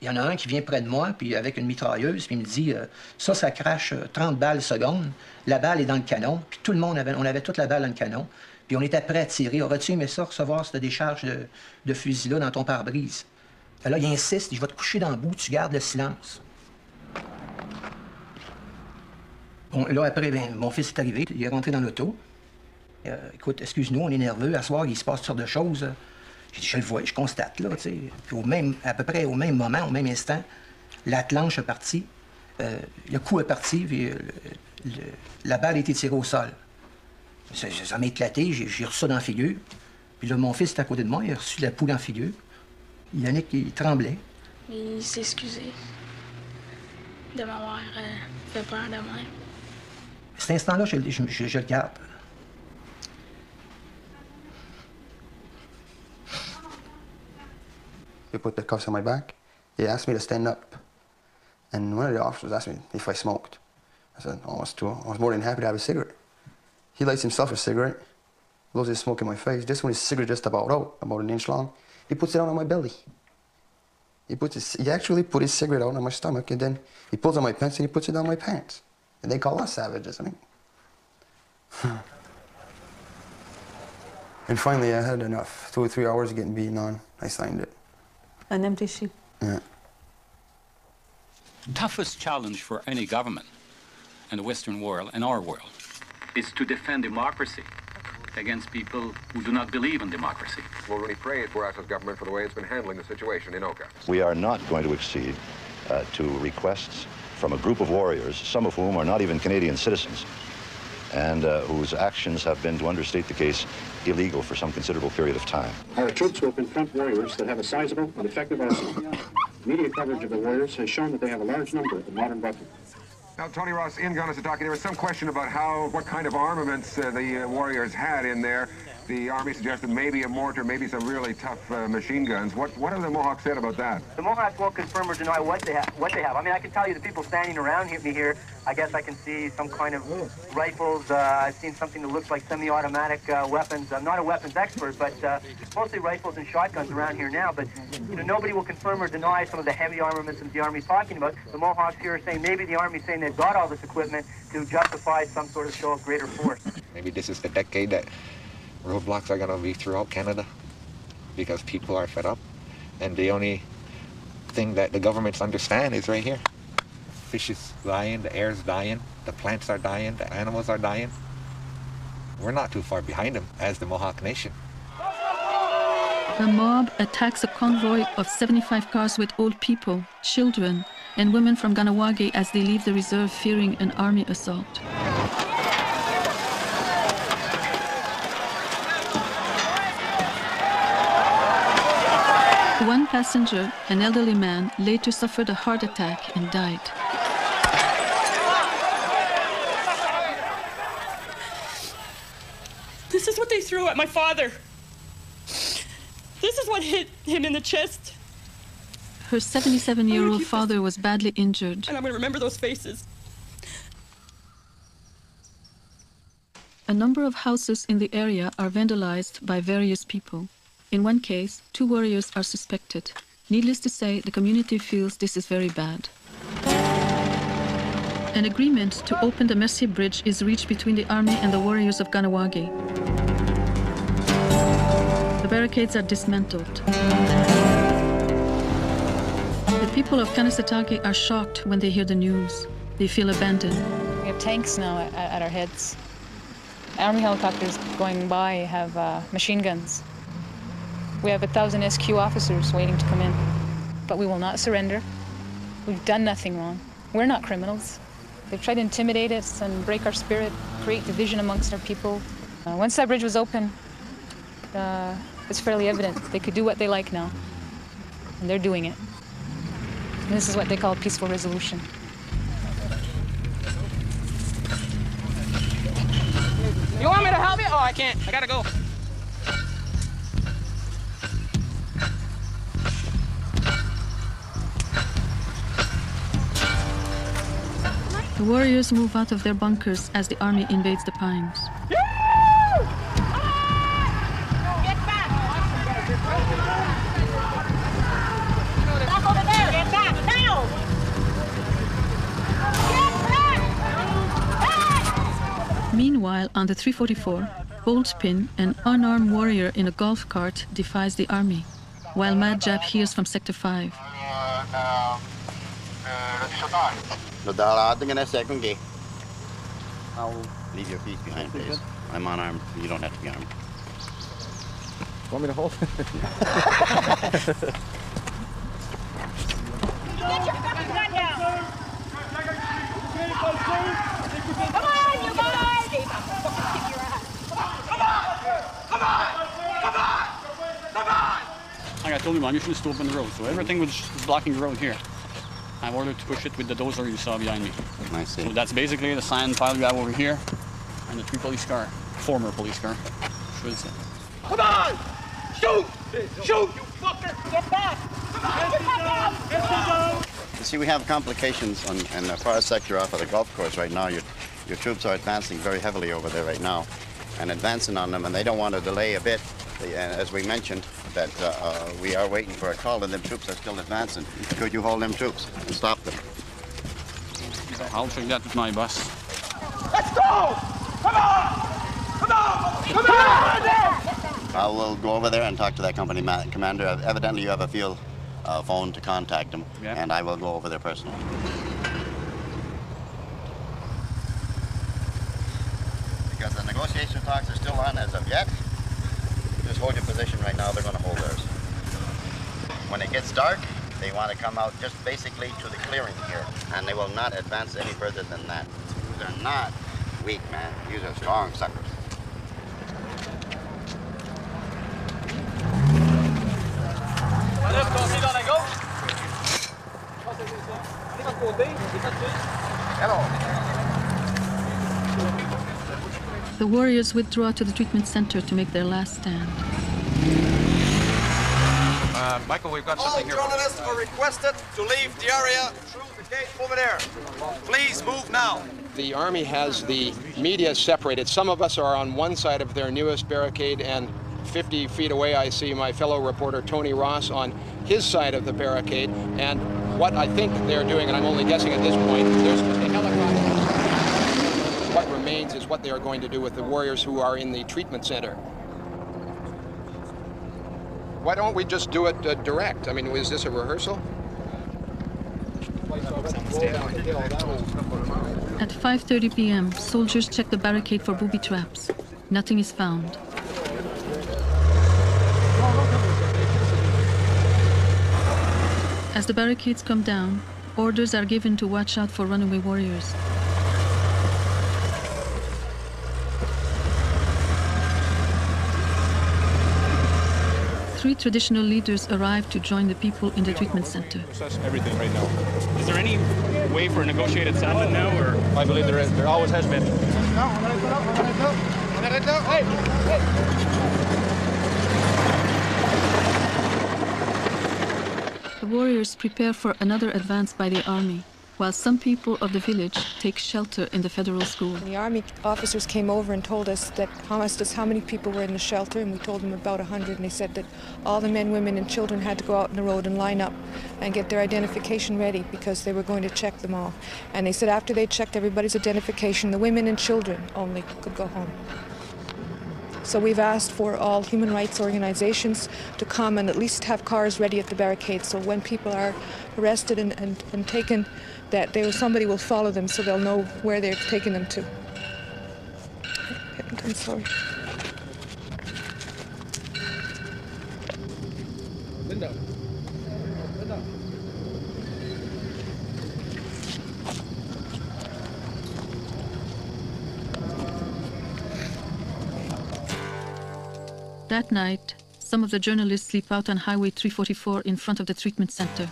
Il y en a un qui vient près de moi, puis avec une mitrailleuse, puis il me dit ça crache 30 balles seconde, la balle est dans le canon, puis tout le monde on avait toute la balle dans le canon, puis on était prêt à tirer. Aurais-tu aimé ça, recevoir cette décharge de fusil-là dans ton pare-brise? Là, il insiste, je vais te coucher dans le bout, tu gardes le silence. Bon, là, après, mon fils est arrivé, il est rentré dans l'auto. Écoute, excuse-nous, on est nerveux, à soir, il se passe toutes sortes de choses. J'ai dit, je le vois, je constate, là, tu sais. Puis à peu près au même moment, au même instant, la planche est partie, le coup est parti, puis la balle a été tirée au sol. Ça m'a éclaté, j'ai reçu ça dans la figure. Puis là, mon fils est à côté de moi, il a reçu la poule en figure. Yannick, il tremblait. Il s'est excusé de m'avoir fait peur de même. Cet instant-là, je le garde. He put the cuffs on my back. He asked me to stand up. And one of the officers asked me if I smoked. I said, oh, I was more than happy to have a cigarette. He lights himself a cigarette, blows his smoke in my face. Just when his cigarette just about out, about an inch long, he puts it out on my belly. He actually put his cigarette out on my stomach, and then he pulls on my pants and he puts it down my pants. And they call us savages, I mean. And finally, I had enough. 2 or 3 hours of getting beaten on. I signed it. An empty sheet. Yeah. The toughest challenge for any government in the Western world, and our world, is to defend democracy against people who do not believe in democracy. We'll really praise Bourassa's government for the way it's been handling the situation in Oka. We are not going to accede to requests from a group of warriors, some of whom are not even Canadian citizens, and whose actions have been, to understate the case, illegal for some considerable period of time. Our troops will confront warriors that have a sizable and effective arsenal. Media coverage of the warriors has shown that they have a large number of modern weapons. Now, Tony Ross, in Gunasataki, there was some question about what kind of armaments the warriors had in there. The Army suggested maybe a mortar, maybe some really tough machine guns. What have the Mohawks said about that? The Mohawks won't confirm or deny what they have. I mean, I can tell you the people standing around me here, I guess I can see some kind of rifles. I've seen something that looks like semi-automatic weapons. I'm not a weapons expert, but mostly rifles and shotguns around here now. But nobody will confirm or deny some of the heavy armaments that the Army's talking about. The Mohawks here are saying maybe the Army's saying they've got all this equipment to justify some sort of show of greater force. Maybe this is the decade that roadblocks are going to be throughout Canada because people are fed up, and the only thing that the governments understand is right here. Fish is dying, the air is dying, the plants are dying, the animals are dying. We're not too far behind them as the Mohawk Nation. A mob attacks a convoy of 75 cars with old people, children, and women from Kahnawake as they leave the reserve fearing an army assault. One passenger, an elderly man, later suffered a heart attack and died. This is what they threw at my father. This is what hit him in the chest. Her 77-year-old father was badly injured. And I'm going to remember those faces. A number of houses in the area are vandalized by various people. In one case, 2 warriors are suspected. Needless to say, the community feels this is very bad. An agreement to open the Mercier Bridge is reached between the army and the warriors of Kahnawake. The barricades are dismantled. The people of Kanesatake are shocked when they hear the news. They feel abandoned. We have tanks now at our heads. Army helicopters going by have machine guns. We have 1,000 SQ officers waiting to come in. But we will not surrender. We've done nothing wrong. We're not criminals. They've tried to intimidate us and break our spirit, create division amongst our people. Once that bridge was open, it's fairly evident they could do what they like now. And they're doing it. And this is what they call peaceful resolution. You want me to help you? Oh, I can't. I gotta go. The warriors move out of their bunkers as the army invades the pines. Meanwhile, on the 344, Boldpin, an unarmed warrior in a golf cart, defies the army, while Mad Jap hears from Sector 5. I'll leave your feet behind, please. I'm unarmed. You don't have to be armed. Want me to hold? Get your fucking gun down! Come on, you guys! Come on! Like I told you, man, you should have open the road. So everything was blocking the road here. I ordered to push it with the dozer you saw behind me. I see. So that's basically the sand pile you have over here, and the 3 police car, former police car, should say. Come on! Shoot! Shoot! You fucker! Get back! You see, we have complications in the far sector off of the golf course right now. Your troops are advancing very heavily over there right now and advancing on them, and they don't want to delay a bit. As we mentioned, that we are waiting for a call, and them troops are still advancing. Could you hold them troops and stop them? I'll check that with my boss. Let's go! Come on! Come on! Come on! I will go over there and talk to that company commander. Evidently, you have a field phone to contact him, and I will go over there personally. Because the negotiation talks are still on as of yet. Just hold your position right now. They're going to hold theirs. When it gets dark, they want to come out just basically to the clearing here, and they will not advance any further than that. These are not weak, man. These are strong suckers. The warriors withdraw to the treatment center to make their last stand. Michael, we've got something here. All journalists are requested to leave the area through the gate over there. Please move now. The Army has the media separated. Some of us are on one side of their newest barricade, and 50 feet away I see my fellow reporter Tony Ross on his side of the barricade. And what I think they're doing, and I'm only guessing at this point, there's a helicopter. What remains is what they are going to do with the warriors who are in the treatment center. Why don't we just do it direct? I mean, is this a rehearsal? At 5:30 p.m., soldiers check the barricade for booby traps. Nothing is found. As the barricades come down, Orders are given to watch out for runaway warriors. Three traditional leaders arrive to join the people in the treatment center. Process everything right now. Is there any way for a negotiated settlement now, or? I believe there is. There always has been. The warriors prepare for another advance by the army, while some people of the village take shelter in the federal school. The army officers came over and told us that, asked us how many people were in the shelter, and we told them about 100, and they said that all the men, women, and children had to go out in the road and line up and get their identification ready because they were going to check them all. And they said after they checked everybody's identification, the women and children only could go home. So we've asked for all human rights organizations to come and at least have cars ready at the barricades, so when people are arrested and taken, that somebody will follow them so they'll know where they're taking them to. I'm sorry. Linda. That night, some of the journalists sleep out on Highway 344 in front of the treatment center.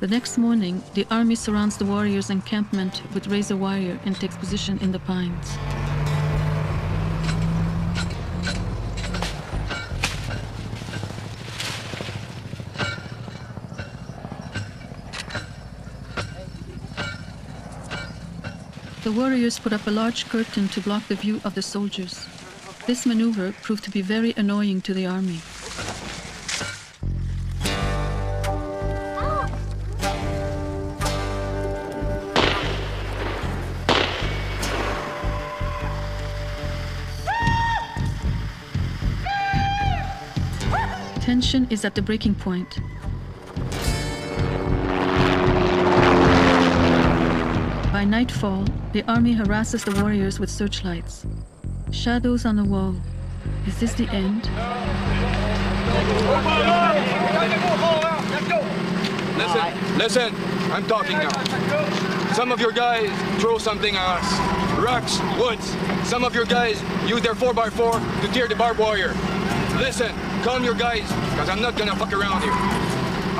The next morning, the army surrounds the warriors' encampment with razor wire and takes position in the pines. The warriors put up a large curtain to block the view of the soldiers. This maneuver proved to be very annoying to the army. Tension is at the breaking point. By nightfall, the army harasses the warriors with searchlights. Shadows on the wall. Is this the end? Listen, I'm talking now. Some of your guys throw something at us. Rocks, woods. Some of your guys use their 4x4 to tear the barbed wire. Listen, calm your guys, because I'm not gonna fuck around here.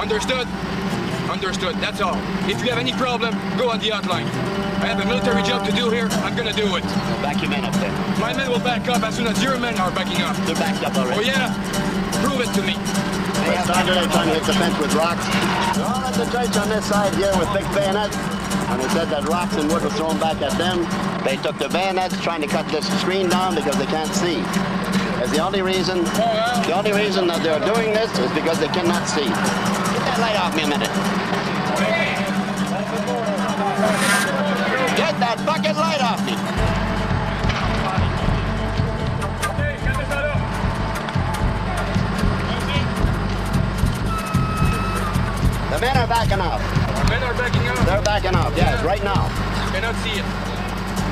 Understood? Understood, that's all. If you have any problem, go on the outline. I have a military job to do here, I'm gonna do it. Back your men up there. My men will back up as soon as your men are backing up. They're backed up already. Oh yeah? Prove it to me. They started out trying to hit the fence with rocks. They're all at the church on this side here with big bayonets. And they said that rocks and wood was thrown back at them. They took their bayonets trying to cut this screen down because they can't see. That's the only reason that they're doing this is because they cannot see. Get that light off me a minute. Get that fucking light off me. The men are backing up. Our men are backing up? They're backing up, yes, right now. Cannot see it.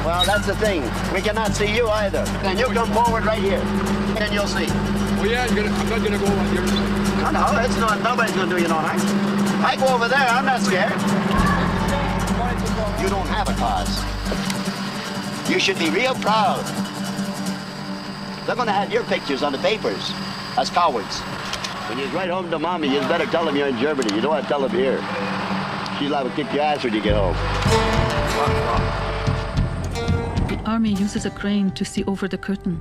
Well, that's the thing. We cannot see you either. And you come forward right here, and you'll see. Oh yeah, I'm not gonna go on your side. No, it's not. Nobody's gonna do you no harm. I go over there. I'm not scared. You don't have a cause. You should be real proud. They're gonna have your pictures on the papers as cowards. When you write home to mommy, you better tell them you're in Germany. You don't want to tell them here. She's liable to kick your ass when you get home. The army uses a crane to see over the curtain.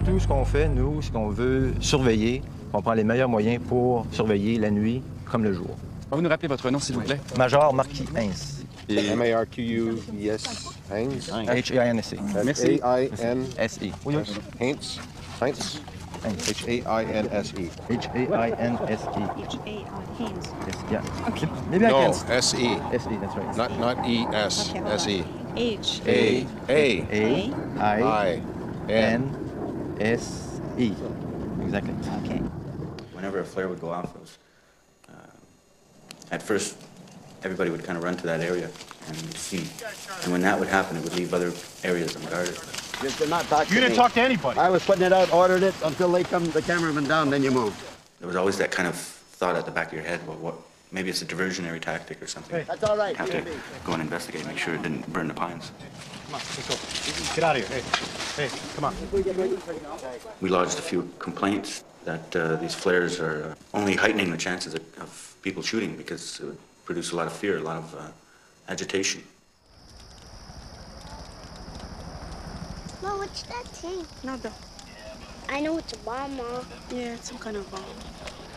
Tout ce qu'on fait, nous, c'est qu'on veut surveiller. On prend les meilleurs moyens pour surveiller la nuit comme le jour. Vous nous rappeler votre nom, s'il vous plaît? Major Marquis Heinz. M-A-R-Q-U-E-S, Heinz? H-A-I-N-S-E. Merci. A-I-N-S-E. Heinz? Heinz? H-A-I-N-S-E. H-A-I-N-S-E. Heinz. Yes, yeah. Okay. Maybe I No, can... S-E. S-E, that's right. Not E-S, Okay, S-E. A-I-N-S-E. Exactly. Okay. Whenever a flare would go off, it was, at first, everybody would kind of run to that area and see. And when that would happen, it would leave other areas unguarded. Just did not talk to You didn't me. talk to anybody? I was putting it out, ordered it, until they come, the cameraman down, then you move. There was always that kind of thought at the back of your head, well, maybe it's a diversionary tactic or something. That's all right. Have to go and investigate, make sure it didn't burn the pines. Come on, let's go. Get out of here. Hey, come on. We lodged a few complaints that these flares are only heightening the chances of people shooting because it would produce a lot of fear, a lot of agitation. Mom, what's that thing? Nada. I know it's a bomb, Mom. Yeah, it's some kind of bomb.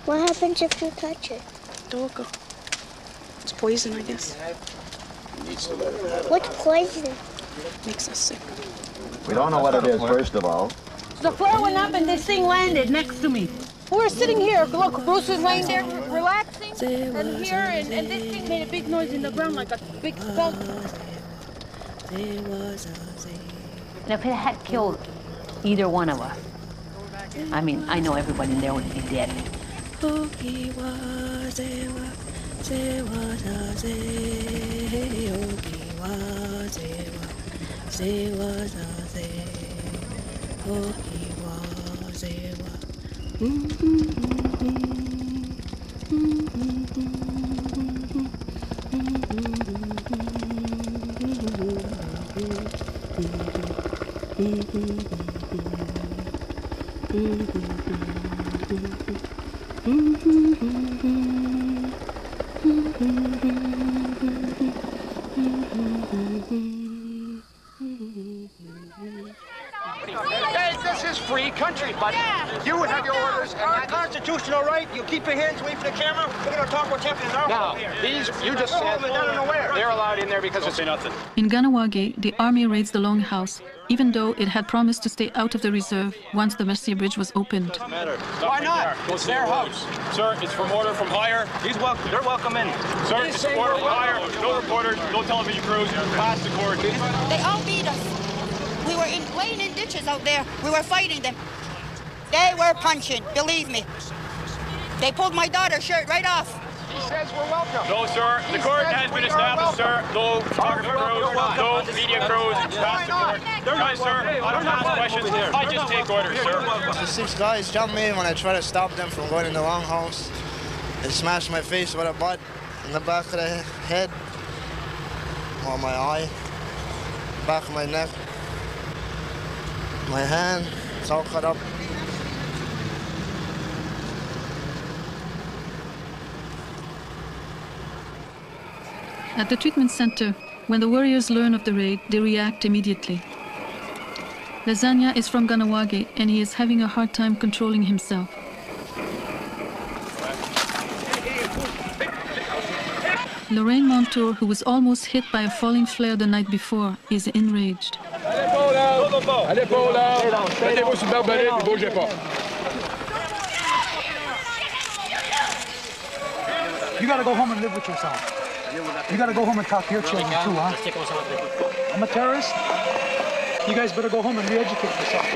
What happens if you touch it? Don't go. It's poison, I guess. What's poison? Makes us sick. We don't know what it is, first of all. The flare went up and this thing landed next to me. We were sitting here. Look, Bruce was laying there relaxing. And here, and this thing made a big noise in the ground like a big thump. And if it had killed either one of us, I mean, I know everybody in there would be dead. Hey, this is free country, buddy. You have your orders. Our constitutional right. You keep your hands away from the camera. We're going to talk what's happening now. These, you just said they're allowed in there because it's nothing. In Ganawagi, the army raids the Longhouse, even though it had promised to stay out of the reserve once the Mercier Bridge was opened. Why not? It's their house. Sir, it's from order from higher. He's welcome. They're welcome in. Sir, it's from order from higher. No reporters, no television crews. Pass the court. They all beat us. We were laying in ditches out there. We were fighting them. They were punching, believe me. They pulled my daughter's shirt right off. He says we're welcome. No, sir. The court has been established, sir. No photography crews, no media crews. Pass the court. Guys, sir, I don't ask questions. I just take orders, sir. The 6 guys jumped me when I tried to stop them from going in the Longhouse. They smashed my face with a butt in the back of the head, on my eye, back of my neck, my hand. It's all cut up. At the treatment center, when the warriors learn of the raid, they react immediately. Lasagna is from Ganawagi, and he is having a hard time controlling himself. Lorraine Montour, who was almost hit by a falling flare the night before, is enraged. You gotta go home and live with yourself. You gotta go home and talk to your children too, huh? I'm a terrorist? You guys better go home and re-educate yourself.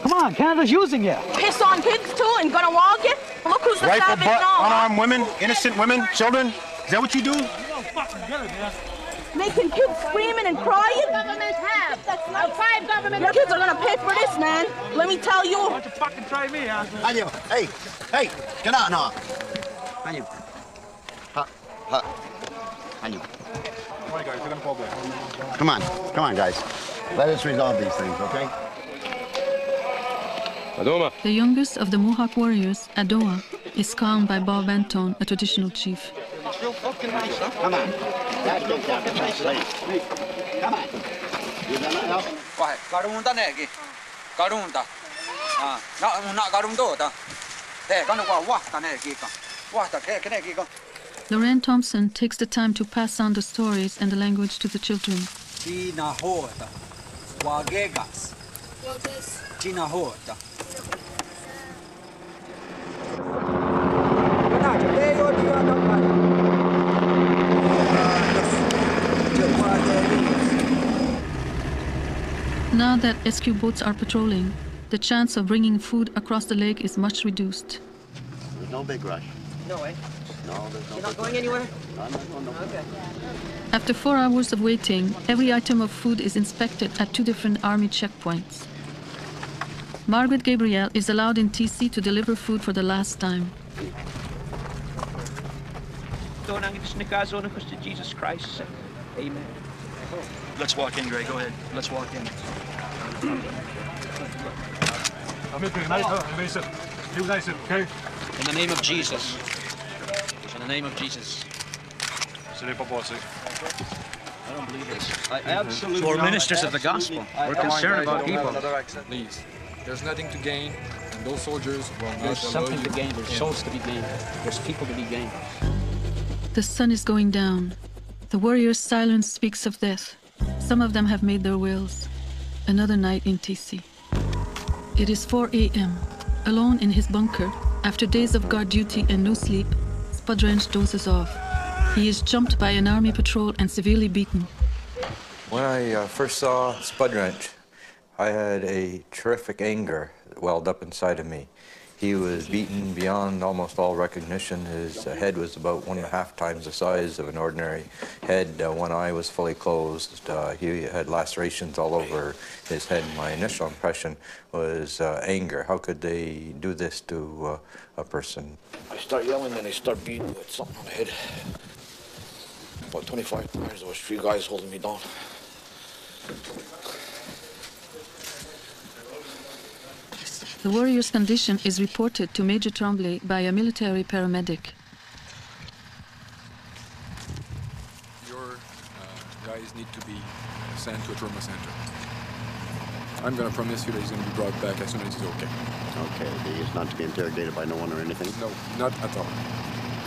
Come on, Canada's using you. Piss on kids too and gonna walk it? Look who's the Rifle savage butt, now. unarmed women, innocent women, children. Is that what you do? Making kids screaming and crying? Governments have. That's not 5 governments. Your kids are gonna pay for this, man. Let me tell you. Why don't you fucking try me, huh? Anyo, hey, get out now. Anyo. Anyo. Come on, guys. Let us resolve these things, okay? The youngest of the Mohawk warriors, Adoa, is calmed by Bob Anton, a traditional chief. It's real fucking nice, huh? Come on. That's good job. Nice lady. Come on. You got nothing else? Why? Garunda negi. Garunda. Na garundo da. Hey, gonna go walk the negi. Walk the negi. Lorraine Thompson takes the time to pass on the stories and the language to the children. Chinahota. Wagegas. Chinahota. Now that rescue boats are patrolling, the chance of bringing food across the lake is much reduced. There's no big rush. No way. No, there's no. You're not going anywhere? No, I'm not going nowhere. Okay. After 4 hours of waiting, every item of food is inspected at 2 different army checkpoints. Margaret Gabriel is allowed in TC to deliver food for the last time. Jesus Christ. Amen. Let's walk in, Greg. Go ahead. Let's walk in. In the name of Jesus. In the name of Jesus. I don't believe this. I absolutely. So we're ministers of the gospel. We're concerned about people. Please. There's nothing to gain, and those soldiers will not There's allow something you to gain. There's souls to be gained. There's people to be gained. The sun is going down. The warriors' silence speaks of death. Some of them have made their wills. Another night in TC. It is 4 a.m. Alone in his bunker, after days of guard duty and no sleep, Spudrange dozes off. He is jumped by an army patrol and severely beaten. When I first saw Spudrange, I had a terrific anger that welled up inside of me. He was beaten beyond almost all recognition. His head was about 1.5 times the size of an ordinary head. One eye was fully closed. He had lacerations all over his head. My initial impression was anger. How could they do this to a person? I start yelling and they start beating me with something on the head. About 25 times, there was 3 guys holding me down. The warrior's condition is reported to Major Tremblay by a military paramedic. Your guys need to be sent to a trauma center. I'm going to promise you that he's going to be brought back as soon as he's okay. Okay, he is not to be interrogated by no one or anything? No, not at all.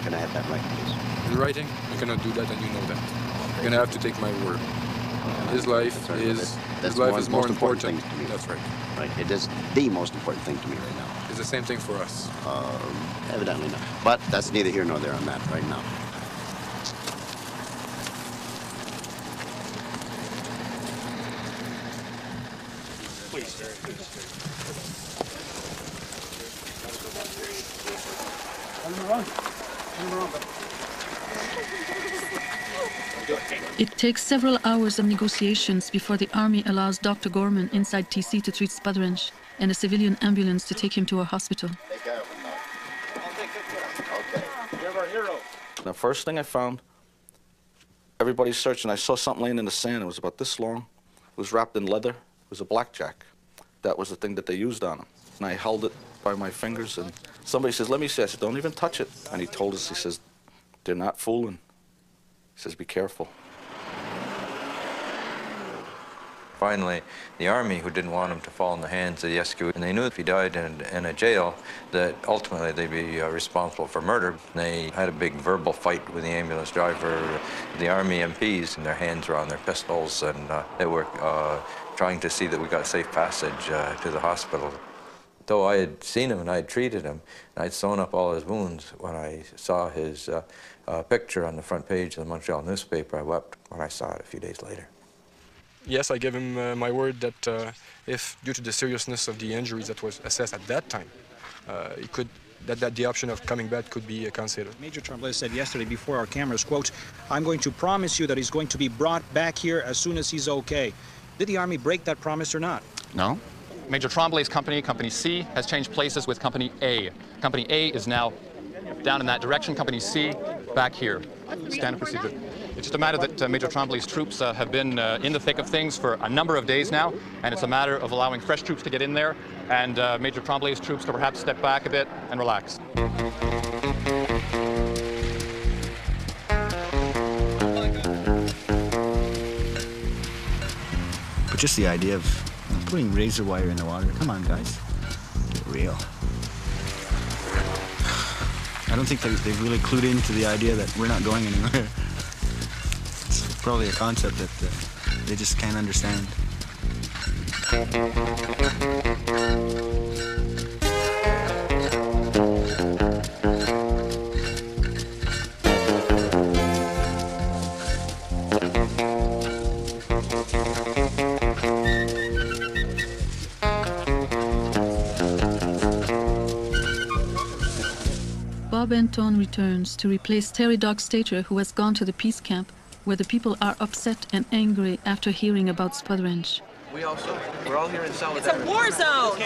Can I have that right, please? In writing, you cannot do that, and you know that. You're going to have to take my word. His life is more important. To me. That's right. Right. It is the most important thing to me right now. It's the same thing for us. Evidently not. But that's neither here nor there on that right now. Please. It takes several hours of negotiations before the army allows Dr. Gorman inside TC to treat Spudrange and a civilian ambulance to take him to a hospital. The first thing I found, everybody's searching. I saw something laying in the sand. It was about this long. It was wrapped in leather. It was a blackjack. That was the thing that they used on him. And I held it by my fingers, and somebody says, "Let me see." I said, "Don't even touch it." And he told us, he says, "They're not fooling." He says, "Be careful." Finally, the army, who didn't want him to fall in the hands of the SQ, and they knew if he died in a jail, that ultimately they'd be responsible for murder. They had a big verbal fight with the ambulance driver. The army MPs, and their hands were on their pistols, and they were trying to see that we got safe passage to the hospital. Though I had seen him and I had treated him, and I'd sewn up all his wounds, when I saw his picture on the front page of the Montreal newspaper, I wept when I saw it a few days later. Yes, I gave him my word that if, due to the seriousness of the injuries that was assessed at that time, that the option of coming back could be considered. Major Tremblay said yesterday before our cameras, quote, "I'm going to promise you that he's going to be brought back here as soon as he's okay." Did the Army break that promise or not? No. Major Tremblay's company, Company C, has changed places with Company A. Company A is now down in that direction. Company C, back here. Standard procedure. It's just a matter that Major Tremblay's troops have been in the thick of things for a number of days now, and it's a matter of allowing fresh troops to get in there and Major Tremblay's troops to perhaps step back a bit and relax. But just the idea of putting razor wire in the water, come on guys, get real. I don't think they've really clued into the idea that we're not going anywhere. It's probably a concept that they just can't understand. Bob Antone returns to replace Terry Dog Stater, who has gone to the peace camp, where the people are upset and angry after hearing about Spudrange. We're all here in solidarity. It's a war zone.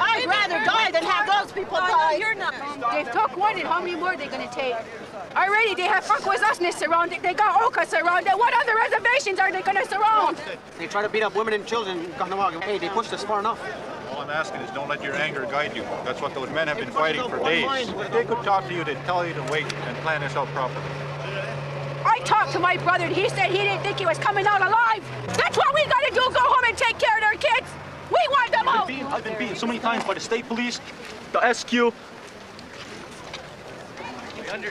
I'd rather die than have those people die. No, you're not. They've took one, and how many more are they going to take? Already they have Farquharson surrounded. They got Oka surrounded. What other reservations are they going to surround? They try to beat up women and children in Kahnawake. Hey, they pushed us far enough. All I'm asking is don't let your anger guide you. That's what those men have been fighting for days. If they could talk to you, they'd tell you to wait and plan this out properly. I talked to my brother and he said he didn't think he was coming out alive. That's what we got to do, go home and take care of their kids. We want them out. I've been beaten so many times by the state police, the SQ.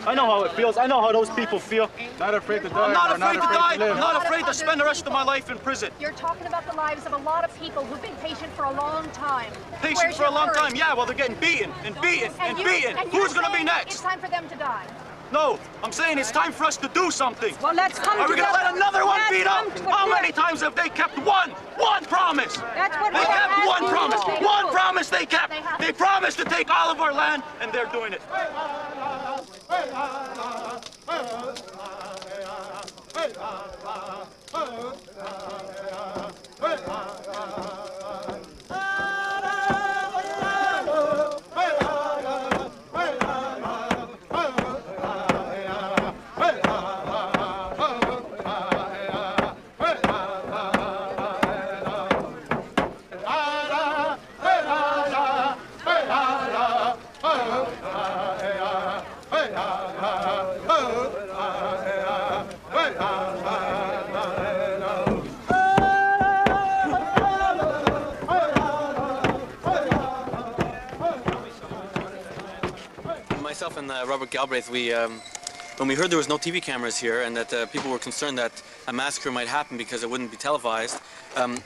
I know how it feels. I know how those people feel. Not afraid to die. I'm not afraid to die. To live. I'm not afraid to spend the rest of my life in prison. You're talking about the lives of a lot of people who've been patient for a long time. Patient for a long time, yeah, well, they're getting beaten and beaten and beaten. Who's going to be next? It's time for them to die. No, I'm saying it's time for us to do something. Well, let's come Are we going to let another one beat up? together. How many times have they kept one promise? That's what They kept one promise. They One do. promise they kept. They promised to take all of our land, and they're doing it. Myself and Robert Galbraith, when we heard there was no TV cameras here and that people were concerned that a massacre might happen because it wouldn't be televised,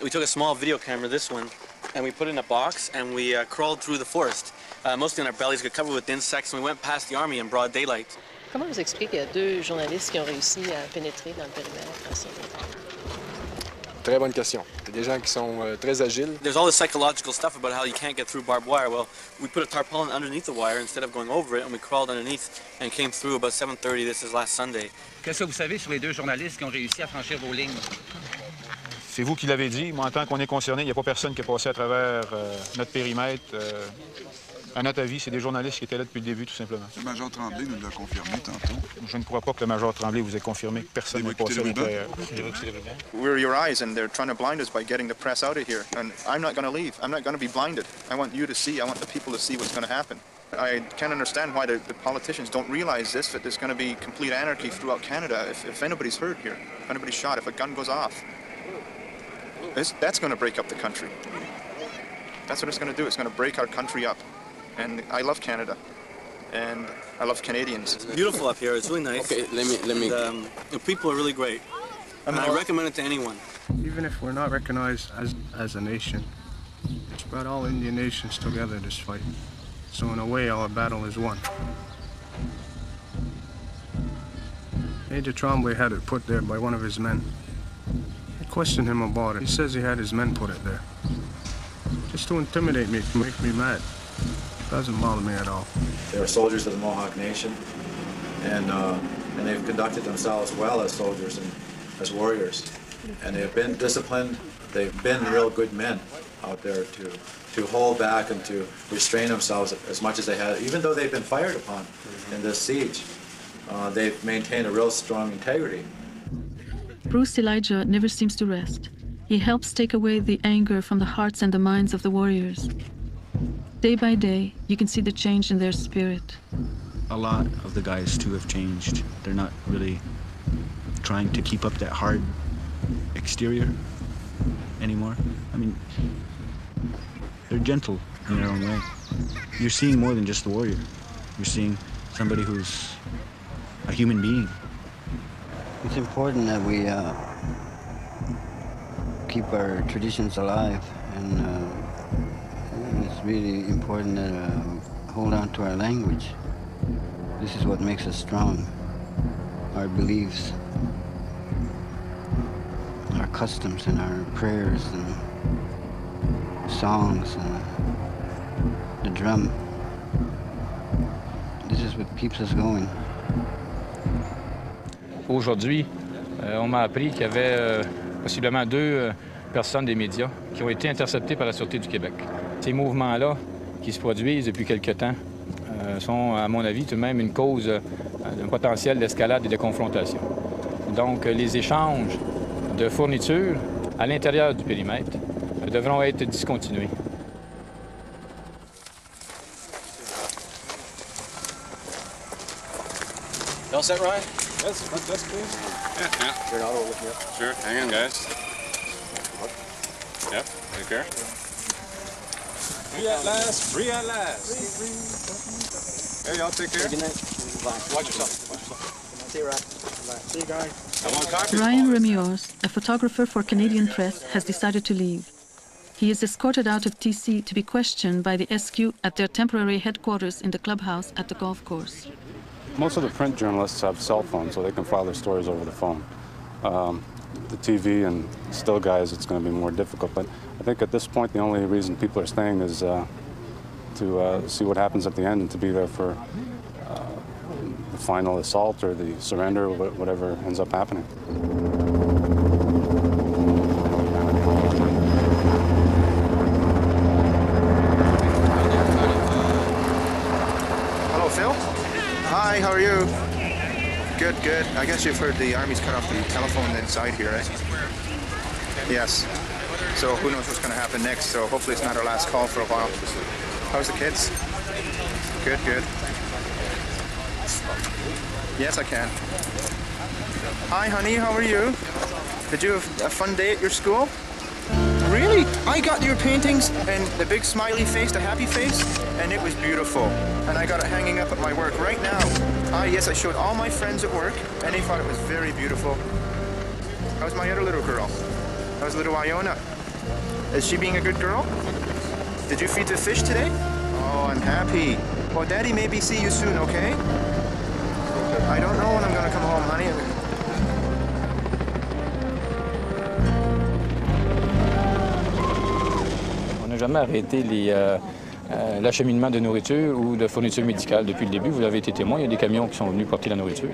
we took a small video camera, this one, and we put it in a box and we crawled through the forest. Mostly on our bellies, got covered with insects, and we went past the army in broad daylight. Comment vous expliquez qu'il y a deux journalistes qui ont réussi à pénétrer dans le périmètre? Très bonne question. C'est des gens qui sont très agiles. There's all this psychological stuff about how you can't get through barbed wire. Well, we put a tarpaulin underneath the wire instead of going over it, and we crawled underneath and came through about 7:30. This is last Sunday. Qu'est-ce que vous savez sur les deux journalistes qui ont réussi à franchir vos lignes? C'est vous qui l'avez dit. Moi, en tant qu'on est concerné, il n'y a pas personne qui est passé à travers notre périmètre. À notre avis, c'est des journalistes qui étaient là depuis le début, tout simplement. Le major Tremblay nous l'a confirmé tantôt. Je ne crois pas que le major Tremblay vous ait confirmé que personne n'est passé à l'intérieur. We're your eyes, and they're trying to blind us by getting the press out of here. And I'm not going to leave. I'm not going to be blinded. I want you to see. I want the people to see what's going to happen. I can't understand why the politicians don't realize this, that there's going to be complete anarchy throughout Canada if anybody's hurt here, if anybody's shot, if a gun goes off. That's going to break up the country. That's what it's going to do. It's going to break our country up. And I love Canada, and I love Canadians. It's beautiful up here. It's really nice. Okay, let me. And, the people are really great. And I recommend it to anyone. Even if we're not recognized as a nation, it's brought all Indian nations together this fight. So in a way, our battle is won. Major Tremblay had it put there by one of his men. I questioned him about it. He says he had his men put it there. Just to intimidate me, to make me mad. Doesn't bother me at all. They are soldiers of the Mohawk Nation, and they've conducted themselves well as soldiers and as warriors. And they've been disciplined. They've been real good men out there to hold back and to restrain themselves as much as they had. Even though they've been fired upon in this siege, they've maintained a real strong integrity. Bruce Elijah never seems to rest. He helps take away the anger from the hearts and the minds of the warriors. Day by day, you can see the change in their spirit. A lot of the guys, too, have changed. They're not really trying to keep up that hard exterior anymore. I mean, they're gentle in their own way. You're seeing more than just the warrior. You're seeing somebody who's a human being. It's important that we keep our traditions alive, and it's really important that hold on to our language. This is what makes us strong. Our beliefs, our customs, and our prayers, and songs, and the drum. This is what keeps us going. Aujourd'hui, on m'a appris qu'il y avait possiblement 2 personnes des médias qui ont été interceptées par la Sûreté du Québec. Ces mouvements-là, qui se produisent depuis quelque temps, sont, à mon avis, tout de même une cause d'un potentiel d'escalade et de confrontation. Donc, les échanges de fournitures à l'intérieur du périmètre devront être discontinués. You all set, Ryan? That's cool. Yeah. You're not over here. Sure, hang on, guys. Yep, take care. Free at last, free at last. Hey, y'all take care. Good night. Watch yourself. See you, Ryan. See you, guys. I want coffee. Ryan Remiors, a photographer for Canadian Press, has decided to leave. He is escorted out of TC to be questioned by the SQ at their temporary headquarters in the clubhouse at the golf course. Most of the print journalists have cell phones, so they can file their stories over the phone. The TV and still guys, it's going to be more difficult. But I think at this point, the only reason people are staying is to see what happens at the end and to be there for the final assault or the surrender, or whatever ends up happening. Hello, Phil. Hi, how are you? Good, good. I guess you've heard the Army's cut off the telephone inside here, eh? Yes. So who knows what's going to happen next, so hopefully it's not our last call for a while. How's the kids? Good, good. Yes, I can. Hi, honey, how are you? Did you have a fun day at your school? Really? I got your paintings and the big smiley face, the happy face, and it was beautiful. And I got it hanging up at my work right now. Yes, I showed all my friends at work, and they thought it was very beautiful. How's my other little girl? How's little Iona? Is she being a good girl? Did you feed the fish today? Oh, I'm happy. Well, Daddy, maybe see you soon, okay? I don't know when I'm gonna come home, honey. On n'a jamais arrêté l'acheminement de nourriture ou de fourniture médicale depuis le début. Vous avez été témoin, il y a des camions qui sont venus porter la nourriture.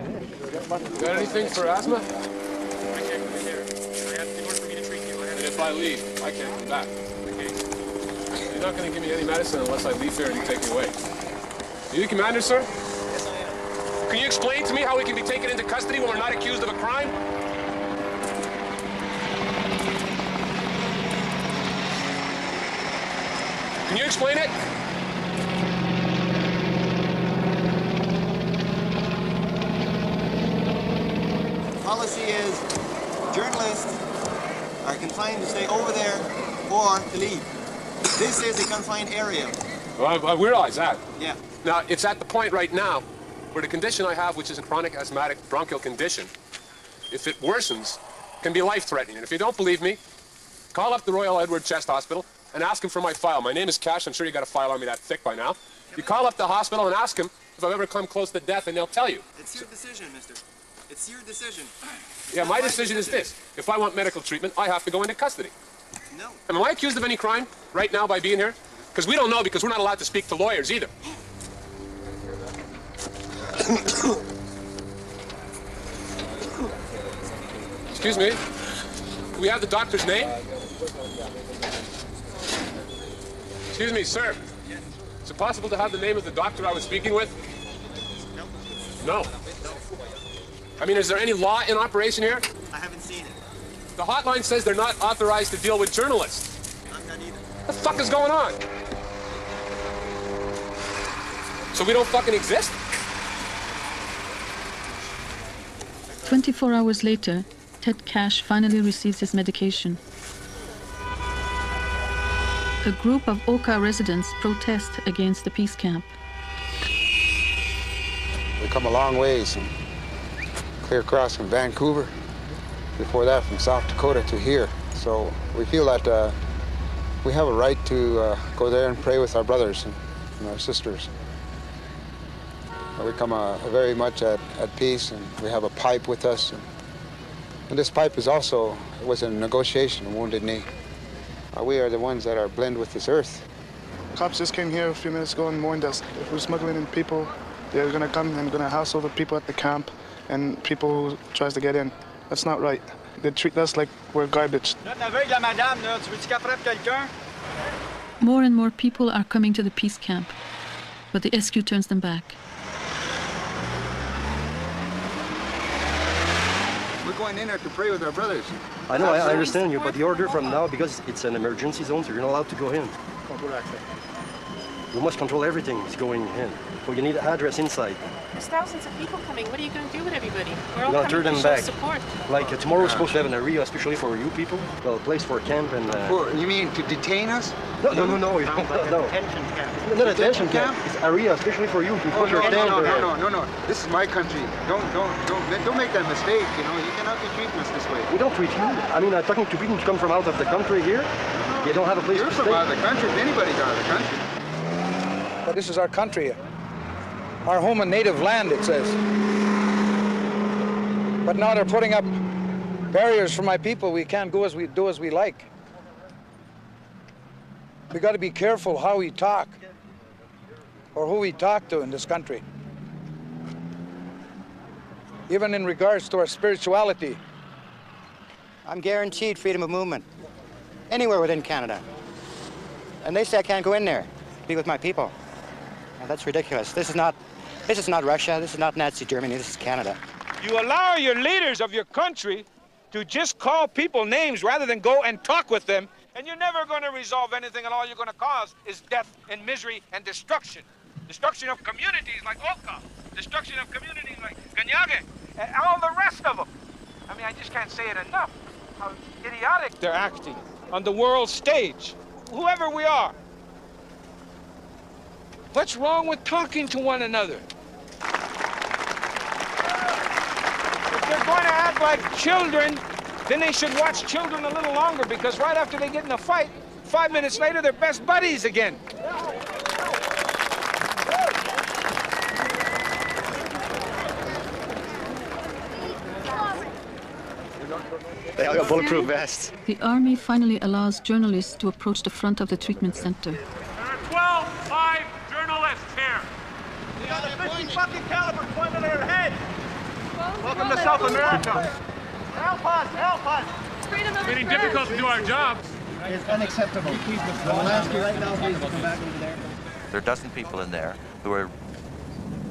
Got anything for asthma? I can't come here. I have to work for me to treat you. And if I leave, I can't come back. Okay? You're not going to give me any medicine unless I leave here and you take me away. You the commander, sir? Yes, I am. Can you explain to me how we can be taken into custody when we're not accused of a crime? Can you explain it? Policy is journalists are confined to stay over there or to leave. This is a confined area. Well, I realize that. Yeah. Now, it's at the point right now where the condition I have, which is a chronic asthmatic bronchial condition, if it worsens, can be life-threatening. And if you don't believe me, call up the Royal Edward Chest Hospital and ask him for my file. My name is Cash. I'm sure you got a file on me that thick by now. You call up the hospital and ask them if I've ever come close to death, and they'll tell you. It's your decision, mister. It's your decision. Yeah, my decision is this. If I want medical treatment, I have to go into custody. No. Am I accused of any crime right now by being here? Because we don't know, because we're not allowed to speak to lawyers either. Excuse me. Do we have the doctor's name? Excuse me, sir. Is it possible to have the name of the doctor I was speaking with? No. I mean, is there any law in operation here? I haven't seen it. The hotline says they're not authorized to deal with journalists. I'm not either. What the fuck is going on? So we don't fucking exist? 24 hours later, Ted Cash finally receives his medication. A group of Oka residents protest against the peace camp. We come a long ways, clear across from Vancouver. Before that, from South Dakota to here. So we feel that we have a right to go there and pray with our brothers and our sisters. We come very much at peace, and we have a pipe with us. And this pipe is also was a negotiation, a Wounded Knee. We are the ones that are blended with this earth. Cops just came here a few minutes ago and warned us if we're smuggling in people, they're going to come and going to hassle the people at the camp and people who tries to get in. That's not right. They treat us like we're garbage. More and more people are coming to the peace camp, but the SQ turns them back. going in there to pray with our brothers. I know, I understand you, but the order from now, because it's an emergency zone, so you're not allowed to go in. You must control everything that's going in. So you need an address inside. There's thousands of people coming. What are you going to do with everybody? We're You're all going to turn coming them to back. show support. Like tomorrow we're supposed to have an area especially for you people. Well, a place for camp and... You mean to detain us? No. No. Detention camp. Not a detention camp. It's area especially for you. No. This is my country. Don't make that mistake. You know, you cannot be treating us this way. We don't treat you. I mean, I'm talking to people who come from out of the country here. They don't have a place to stay. You're from out of the country. If anybody's out of the country. But this is our country. Our home and native land, it says. But now they're putting up barriers for my people. We can't do as we like. We got to be careful how we talk or who we talk to in this country. Even in regards to our spirituality. I'm guaranteed freedom of movement anywhere within Canada. And they say I can't go in there, be with my people. Well, that's ridiculous. This is not Russia. This is not Nazi Germany. This is Canada. You allow your leaders of your country to just call people names rather than go and talk with them, and you're never going to resolve anything, and all you're going to cause is death and misery and destruction. Destruction of communities like Oka, destruction of communities like Ganyage, and all the rest of them. I mean, I just can't say it enough, how idiotic they're acting on the world stage, whoever we are. What's wrong with talking to one another? If they're going to act like children, then they should watch children a little longer, because right after they get in a fight, 5 minutes later, they're best buddies again. They all got bulletproof vests. The army finally allows journalists to approach the front of the treatment center. There are 12 live journalists here. They got a 50 fucking caliber pointed at their head. Welcome to South America. Help us, help us. It's getting difficult to do our jobs. It's unacceptable. I'll ask you right now, please, to come back over there. There are a dozen people in there who are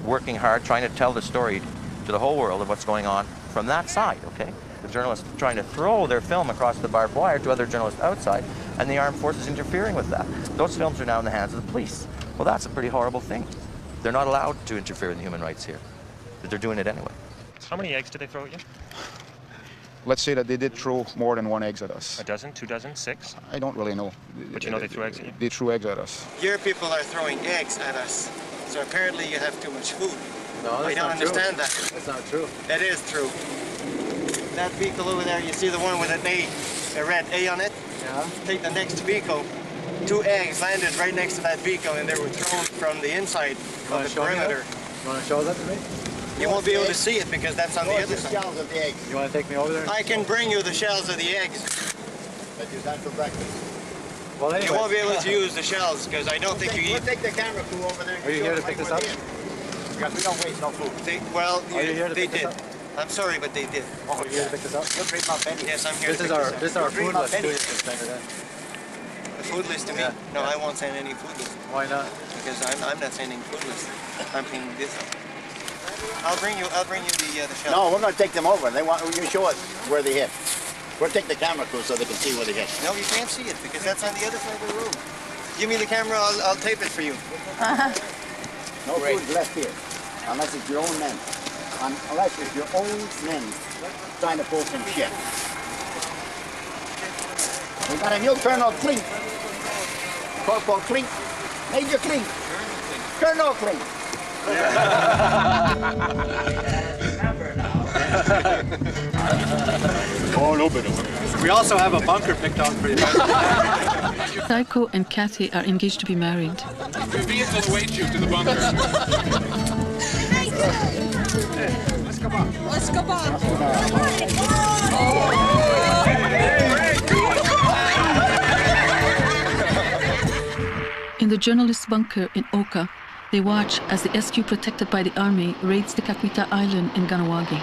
working hard, trying to tell the story to the whole world of what's going on from that side, okay? The journalists trying to throw their film across the barbed wire to other journalists outside, and the armed forces interfering with that. Those films are now in the hands of the police. Well, that's a pretty horrible thing. They're not allowed to interfere in the human rights here, but they're doing it anyway. How many eggs did they throw at you? Let's say that they did throw more than one egg at us. A dozen, 2 dozen, 6? I don't really know. But you know they threw eggs at you? They threw eggs at us. Your people are throwing eggs at us, so apparently you have too much food. No, that's I don't not understand true. that. That's not true. That is true. That vehicle over there, you see the one with a red A on it? Yeah. Take the next vehicle. 2 eggs landed right next to that vehicle, and they were thrown from the inside of the perimeter. You want to show that to me? You won't be able to see it because that's on the other side. Shells of the eggs. You want to take me over there? I can bring you the shells of the eggs. But you have for breakfast. Well, anyway. You won't be able to use the shells because I don't think you eat. We'll take the camera crew over there. Are you here to pick this up? Because we don't waste no food. They did. I'm sorry, but they did. Oh, you're here to pick this up? You'll bring my penny. Yes, I'm here This to is pick our this up. this is our food list. The food list to me? Yeah. No, I won't send any food list. Why not? Because I'm not sending food list. I'm cleaning this up. I'll bring you the shells. No, we're going to take them over. They want you show us where they hit. We'll take the camera crew so they can see where they hit. No, you can't see it because that's on the other side of the road. Give me the camera, I'll tape it for you. No food left here, unless it's your own men. Unless it's your own men trying to pull some shit. We got a new Colonel Klink. Corporal Klink. Major Klink. Colonel Klink. We also have a bunker picked out for you. Tycho and Kathy are engaged to be married. Your vehicle awaits you to the bunker. Let's go back. Let's go back. In the journalist's bunker in Oka, they watch as the SQ protected by the army raids the Caquita Island in Ganawagi.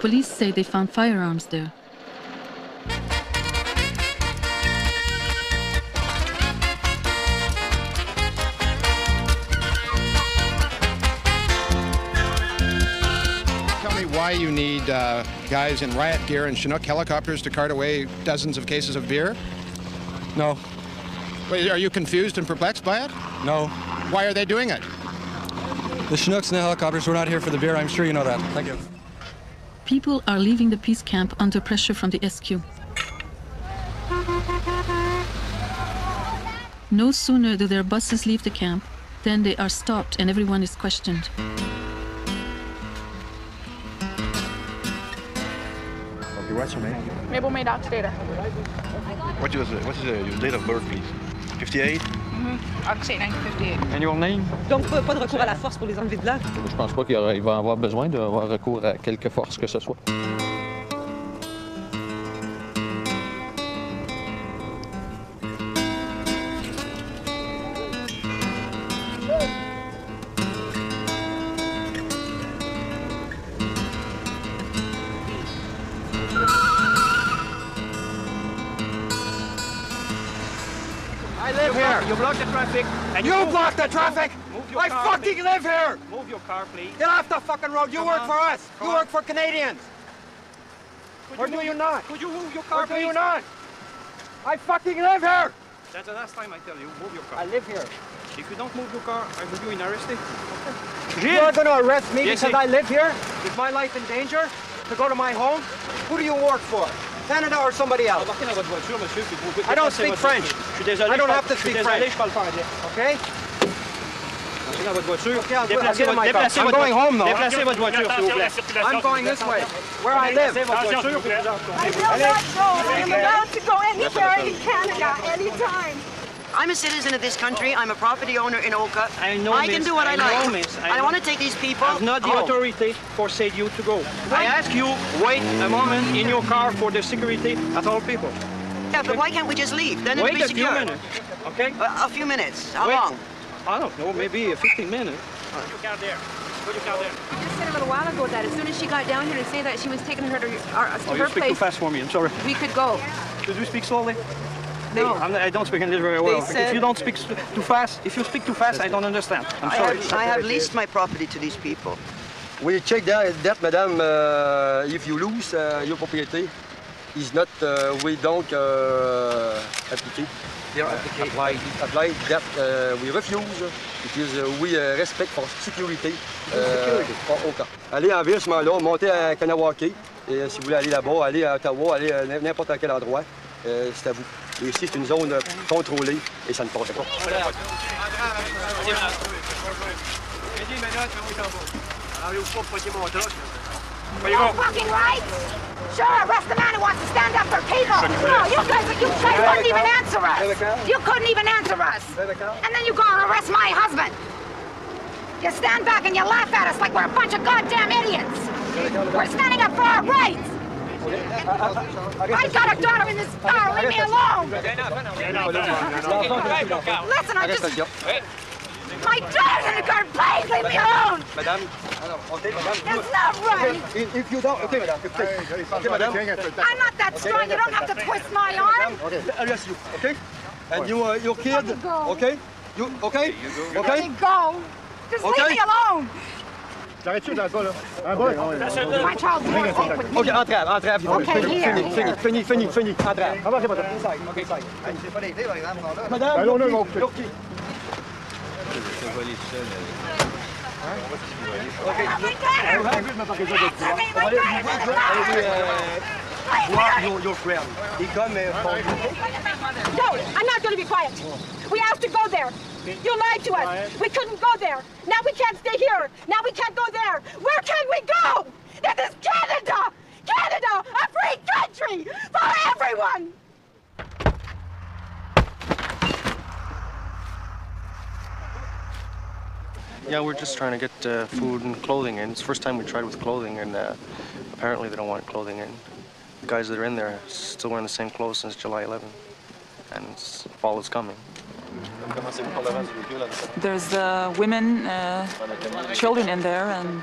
Police say they found firearms there. Tell me why you need guys in riot gear and Chinook helicopters to cart away dozens of cases of beer? No. Wait, are you confused and perplexed by it? No. Why are they doing it? The Chinooks and the helicopters were not here for the beer. I'm sure you know that. Thank you. People are leaving the peace camp under pressure from the SQ. No sooner do their buses leave the camp than they are stopped and everyone is questioned. Okay, what's your name? Mabel Maddox Data. What is your date of birth, please? 58? August 8, 1958. And your name? Donc, pas de recours à la force pour les enlever de là? Je pense pas qu'il va avoir besoin d'avoir recours à quelque force que ce soit. I live here. You block the traffic. And you block the traffic. I fucking live here. Move your car, please. Get off the fucking road. You work for us. You work for Canadians. Or do you not? Could you move your car, please? Or do you not? I fucking live here. That's the last time I tell you. Move your car. I live here. If you don't move your car, I will be arrested. You are going to arrest me because I live here? Is my life in danger to go to my home? Who do you work for? Canada or somebody else? I don't speak French. I don't have to speak French. Okay? Okay, I'll get in my car. I'm going home, though. I'm going this way, where I live. I will not go. I'm allowed to go anywhere in Canada, anytime. I'm a citizen of this country. I'm a property owner in Oka. I know, I can do what I like. I want to take these people. I have not the authority for say you to go. I ask you, wait a moment in your car for the security at all people. Yeah, but why can't we just leave? Then it'll be secure. Wait a few minutes, okay? A few minutes. How long? I don't know, maybe 15 minutes. Put your car there. Put your car there. You just said a little while ago that as soon as she got down here to say that she was taking her to her You speak too fast for me, I'm sorry. we could go. Could you speak slowly? No. I don't speak English very well. If you don't speak too fast, I don't understand. I'm sorry. I have leased my property to these people. We check that, madam, if you lose your property, is not, we don't apply that we refuse because we respect for security for Oka. Allez en ville ce moment-là, montez à Kanawake et si vous voulez aller là-bas, allez à Ottawa, allez à n'importe quel endroit, c'est à vous. Et ici, c'est une zone contrôlée et ça ne passe pas. No fucking rights? Sure, arrest the man who wants to stand up for people. No, you guys couldn't even answer us. You couldn't even answer us. And then you go and arrest my husband. You stand back and you laugh at us like we're a bunch of goddamn idiots. We're standing up for our rights. I got a daughter in this car. Leave me alone. Listen, I just... My daughter's in the car. Please leave me alone. Madame, That's not right. If you don't, okay, madame. Okay, madame. I'm not that strong. You don't have to twist my arm. Okay, arrest you, okay? And your kid, okay? You, okay? Let me go. Just leave me alone. J'arrête-tu dans le bas, là? Un bas? My child's more safe with me. OK, entrave. Okay, here. Fini. Entrave. Avancez, madame. OK, inside. C'est pas les clés, par exemple, là. Madame, non. Your friend. He come No, I'm not going to be quiet. We have to go there. You lied to us. We couldn't go there. Now we can't stay here. Now we can't go there. Where can we go? This is Canada! Canada, a free country for everyone! Yeah, we're just trying to get food and clothing in. It's the first time we tried with clothing, and apparently they don't want clothing in. The guys that are in there are still wearing the same clothes since July 11, and fall is coming. There's women, children in there, and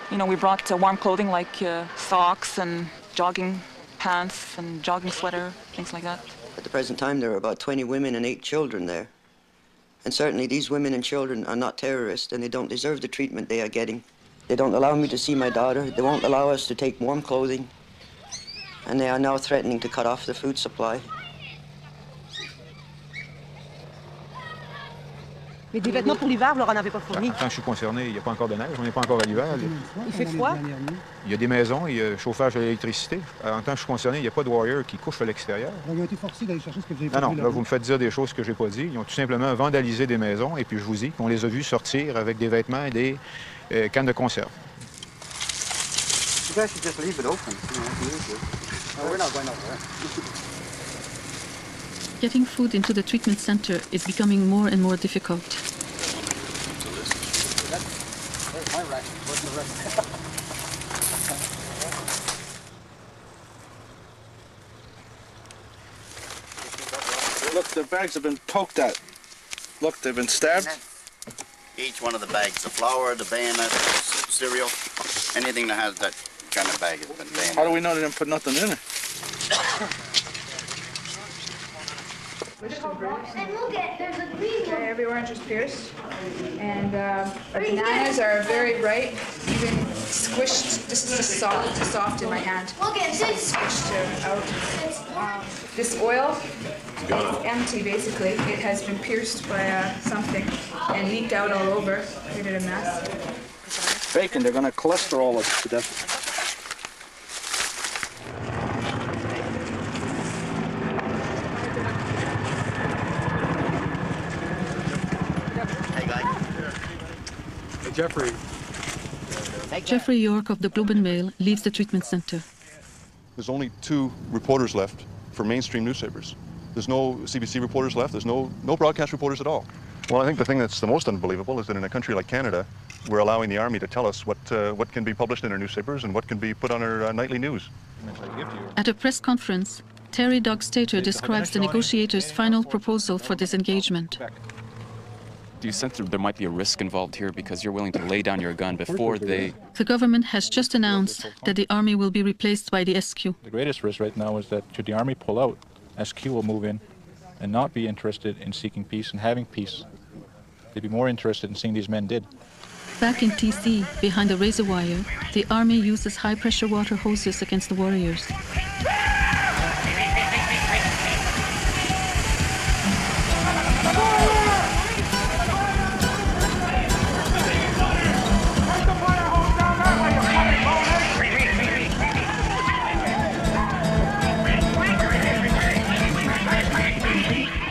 You know, we brought warm clothing like socks and jogging pants and jogging sweater, things like that. At the present time, there are about 20 women and 8 children there. And certainly these women and children are not terrorists, and they don't deserve the treatment they are getting. They don't allow me to see my daughter. They won't allow us to take warm clothing. And they are now threatening to cut off the food supply. Mais des vêtements pour l'hiver, vous leur en avez pas fourni? Tant que je suis concerné, il n'y a pas encore de neige, on n'est pas encore à l'hiver. Il fait froid? Il y a des maisons, il y a chauffage à l'électricité. En tant que je suis concerné, il n'y a pas de warriors qui couchent à l'extérieur. Ils ont été forcés d'aller chercher ce que vous avez pas Non, vu, là, vous me faites dire des choses que je n'ai pas dit. Ils ont tout simplement vandalisé des maisons, et puis je vous dis qu'on les a vus sortir avec des vêtements et des cannes de conserve. You guys should just leave it open. No, we're not going over there. Getting food into the treatment center is becoming more and more difficult. Look, the bags have been poked at. Look, they've been stabbed. Each one of the bags, the flour, the bayonet, cereal, anything that has that kind of bag has been bayonet. How do we know they didn't put nothing in it? And look at, there's a green one. Every orange is pierced, and our bananas are very ripe, even squished. This is just soft in my hand. Look at this. Squished out. This oil is empty, basically. It has been pierced by something and leaked out all over, created a mess. Bacon, they're going to cholesterol us to death. Jeffrey York of the Globe and Mail leaves the treatment center. There's only 2 reporters left for mainstream newspapers. There's no CBC reporters left. There's no broadcast reporters at all. Well, I think the thing that's the most unbelievable is that in a country like Canada, we're allowing the army to tell us what can be published in our newspapers and what can be put on our nightly news. At a press conference, Terry Doug Stater describes the negotiators' final proposal for disengagement. Do you sense that there might be a risk involved here because you're willing to lay down your gun before they... The government has just announced that the army will be replaced by the SQ. The greatest risk right now is that should the army pull out, SQ will move in and not be interested in seeking peace and having peace. They'd be more interested in seeing these men dead. Back in TC, behind the razor wire, the army uses high-pressure water hoses against the warriors.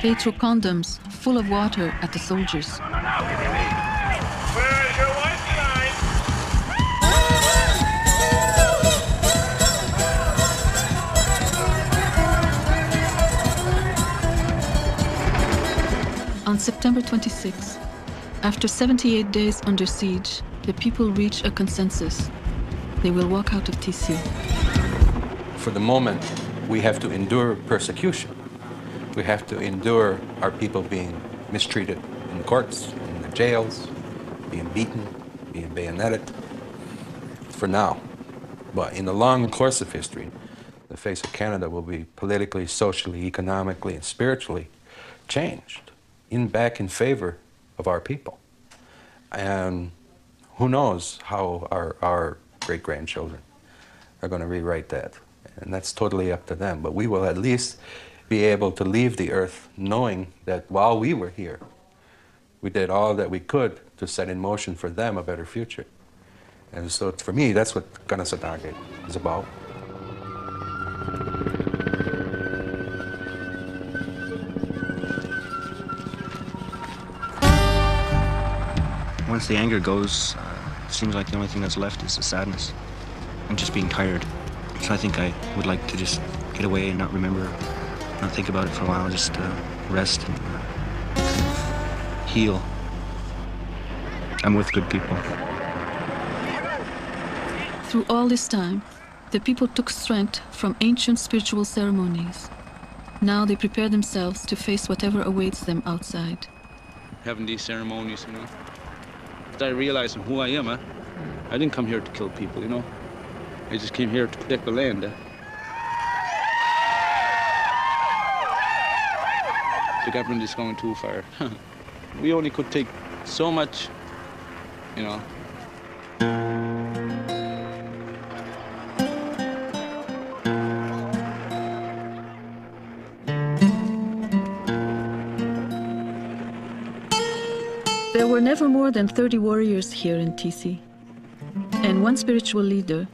They threw condoms full of water at the soldiers. On September 26, after 78 days under siege, the people reach a consensus. They will walk out of TC. For the moment, we have to endure persecution. We have to endure our people being mistreated in the courts, in the jails, being beaten, being bayoneted, for now. But in the long course of history, the face of Canada will be politically, socially, economically, and spiritually changed, back in favor of our people. And who knows how our great-grandchildren are going to rewrite that. And that's totally up to them. But we will at least be able to leave the earth knowing that while we were here, we did all that we could to set in motion for them a better future. And so for me, that's what Kanesatake is about. Once the anger goes, it seems like the only thing that's left is the sadness and just being tired. So I think I would like to just get away and not remember, not think about it for a while, just rest and heal. I'm with good people. Through all this time, the people took strength from ancient spiritual ceremonies. Now they prepare themselves to face whatever awaits them outside. Having these ceremonies, you know, start realizing who I am, huh? I didn't come here to kill people, you know. I just came here to protect the land. The government is going too far. We only could take so much, you know. There were never more than 30 warriors here in TC, and one spiritual leader,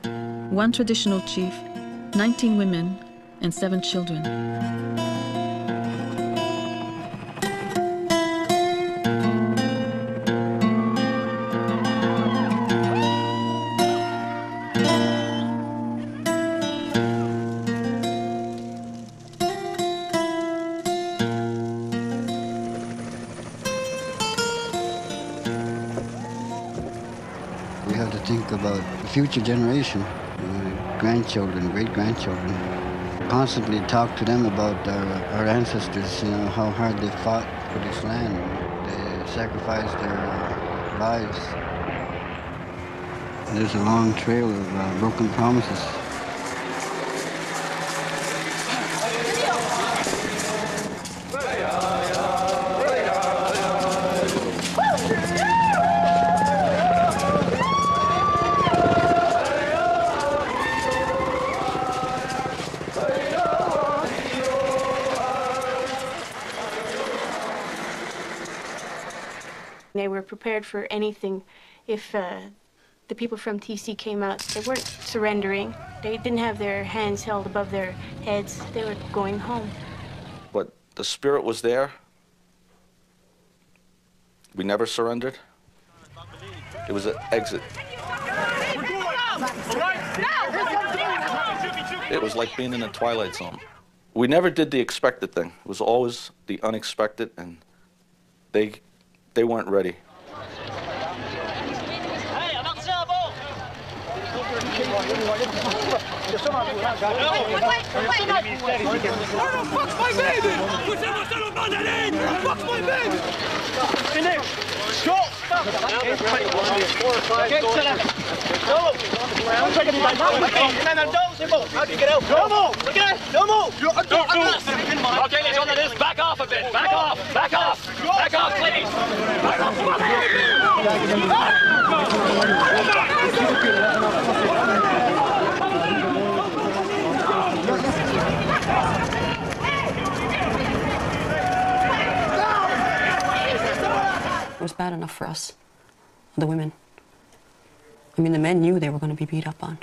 one traditional chief, 19 women, and 7 children. We have to think about the future generation, grandchildren, great-grandchildren. Constantly talk to them about our ancestors, you know, how hard they fought for this land. They sacrificed their lives. And there's a long trail of broken promises. They were prepared for anything. If the people from TC came out, they weren't surrendering. They didn't have their hands held above their heads. They were going home. But the spirit was there. We never surrendered. It was an exit. It was like being in a twilight zone. We never did the expected thing. It was always the unexpected, and they weren't ready. Okay, les journalistes, back off a bit. Back off. Back off. Back off, please. It was bad enough for us, the women. I mean, the men knew they were going to be beat up on.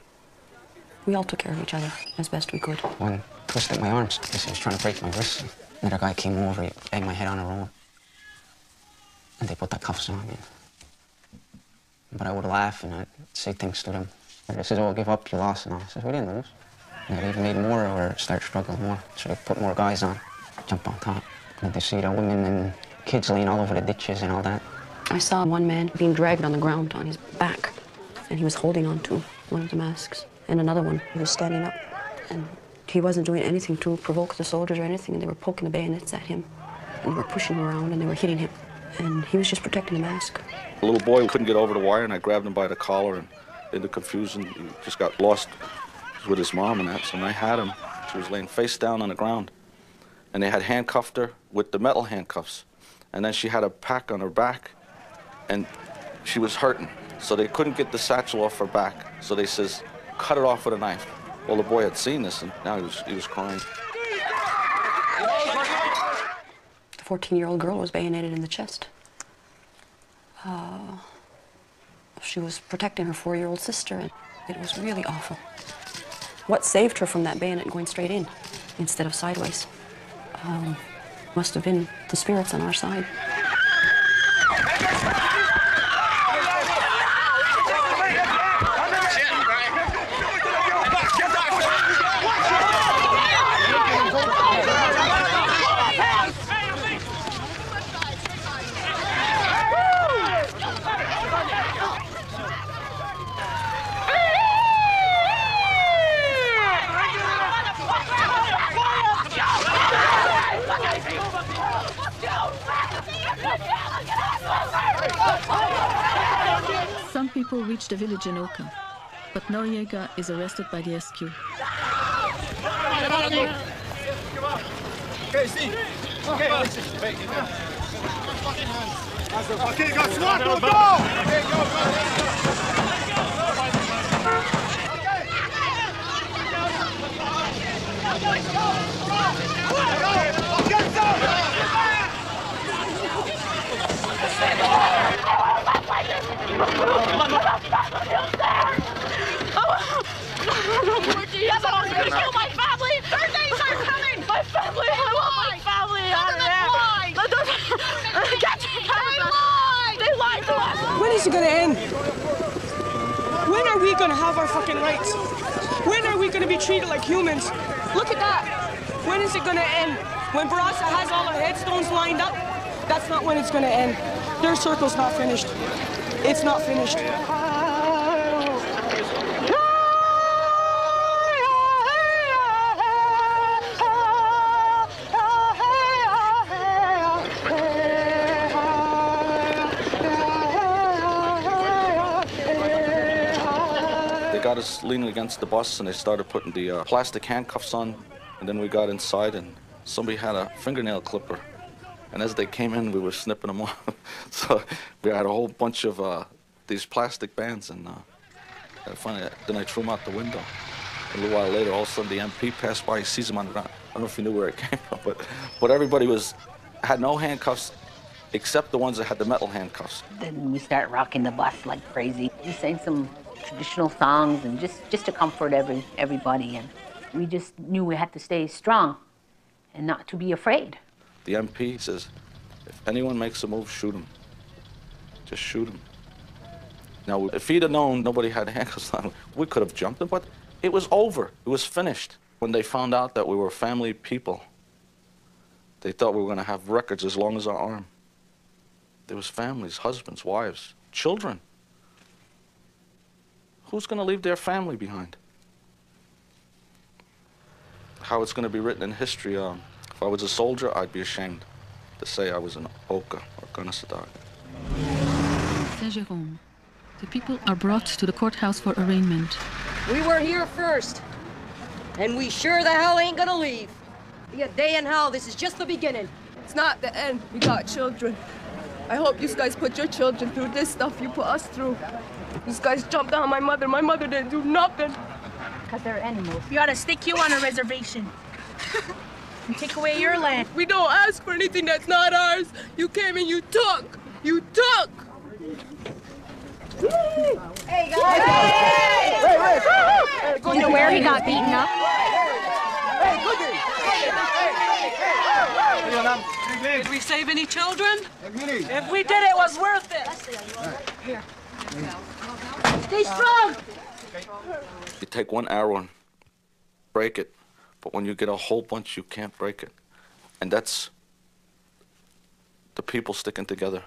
We all took care of each other as best we could. One twisted my arms because he was trying to break my wrist. Another guy came over, he banged my head on a roll. And they put the cuffs on me. But I would laugh and I'd say things to them. They said, oh, give up, you lost and all. I said, we didn't lose. And they even made more or start struggling more. So they put more guys on, jump on top. And they see the women and kids laying all over the ditches and all that. I saw one man being dragged on the ground on his back, and he was holding on to one of the masks. And another one, he was standing up, and he wasn't doing anything to provoke the soldiers or anything, and they were poking the bayonets at him, and they were pushing him around, and they were hitting him. And he was just protecting the mask. A little boy couldn't get over the wire, and I grabbed him by the collar, and in the confusion, he just got lost with his mom and that, so I had him. She was laying face down on the ground, and they had handcuffed her with the metal handcuffs, and then she had a pack on her back, and she was hurting, so they couldn't get the satchel off her back, so they says, cut it off with a knife. Well, the boy had seen this, and now he was crying. The 14-year-old girl was bayoneted in the chest. She was protecting her 4-year-old sister, and it was really awful. What saved her from that bayonet going straight in instead of sideways must have been the spirits on our side. Go! people reach the village in Oka, but Noriega is arrested by the SQ. Okay, see. Okay, okay, go, SWAT, go, go! Okay, go, Yes, I was gonna kill my family! Their days are coming! My family! I want my family out of there! They lied to us! When is it gonna end? When are we gonna have our fucking rights? When are we gonna be treated like humans? Look at that! When is it gonna end? When Barasa has all our headstones lined up? That's not when it's gonna end. Their circle's not finished. It's not finished. They got us leaning against the bus and they started putting the plastic handcuffs on, and then we got inside and somebody had a fingernail clipper, and as they came in we were snipping them off. So we had a whole bunch of these plastic bands, and finally then I threw them out the window. A little while later, all of a sudden the MP passed by, he sees them on the ground. I don't know if he knew where it came from, but everybody had no handcuffs except the ones that had the metal handcuffs. Then we start rocking the bus like crazy. We sang some traditional songs and just to comfort everybody, and we just knew we had to stay strong and not to be afraid. The MP says, if anyone makes a move, shoot him. Just shoot him. Now, if he'd have known nobody had handcuffs on, we could have jumped him, but it was over. It was finished. When they found out that we were family people, they thought we were going to have records as long as our arm. There was families, husbands, wives, children. Who's going to leave their family behind? How it's going to be written in history, if I was a soldier, I'd be ashamed to say I was an Oka or Gunnesadag. Saint-Jérôme. The people are brought to the courthouse for arraignment. We were here first, and we sure the hell ain't gonna leave. Be a day in hell, this is just the beginning. It's not the end. We got children. I hope you guys put your children through this stuff you put us through. These guys jumped on my mother. My mother didn't do nothing. Because they're animals. We ought to stick you on a reservation. And take away your land. We don't ask for anything that's not ours. You came and you took. You took. Hey, guys! Hey! You know where he got beaten up? Did we save any children? If we did, it was worth it. Here. Stay strong! You take one arrow and break it, but when you get a whole bunch, you can't break it. And that's the people sticking together.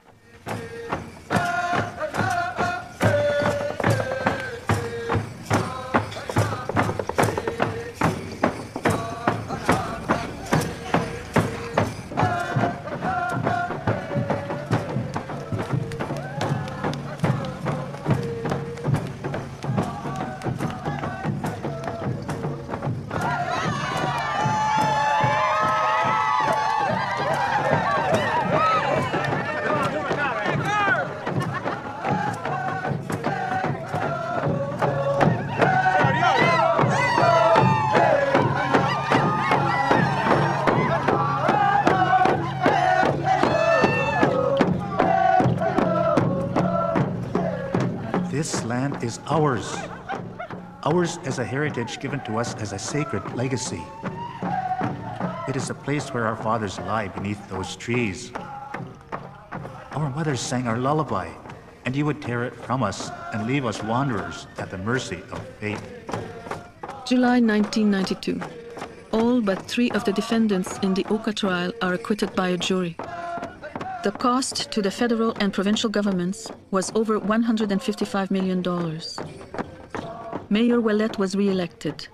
This land is ours. Ours as a heritage given to us as a sacred legacy. It is a place where our fathers lie beneath those trees. Our mothers sang our lullaby, and you would tear it from us and leave us wanderers at the mercy of fate. July 1992. All but 3 of the defendants in the Oka trial are acquitted by a jury. The cost to the federal and provincial governments was over $155 million. Mayor Ouellet was re-elected,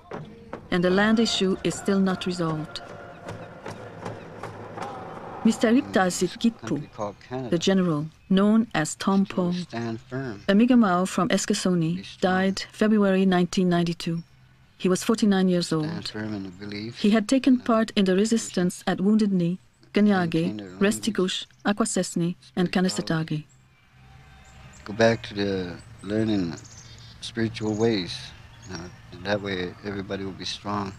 and the land issue is still not resolved. Mr. Iptazit Gitpu, the general, known as Tom Poe. Stand firm. A Mi'kmaq from Eskasoni died February 1992. He was 49 years old. Stand firm in the belief. He had taken part in the resistance at Wounded Knee, Ganyage, Restigouche, Akwesasne, and Kanesatake. Go back to the learning spiritual ways. That way everybody will be strong.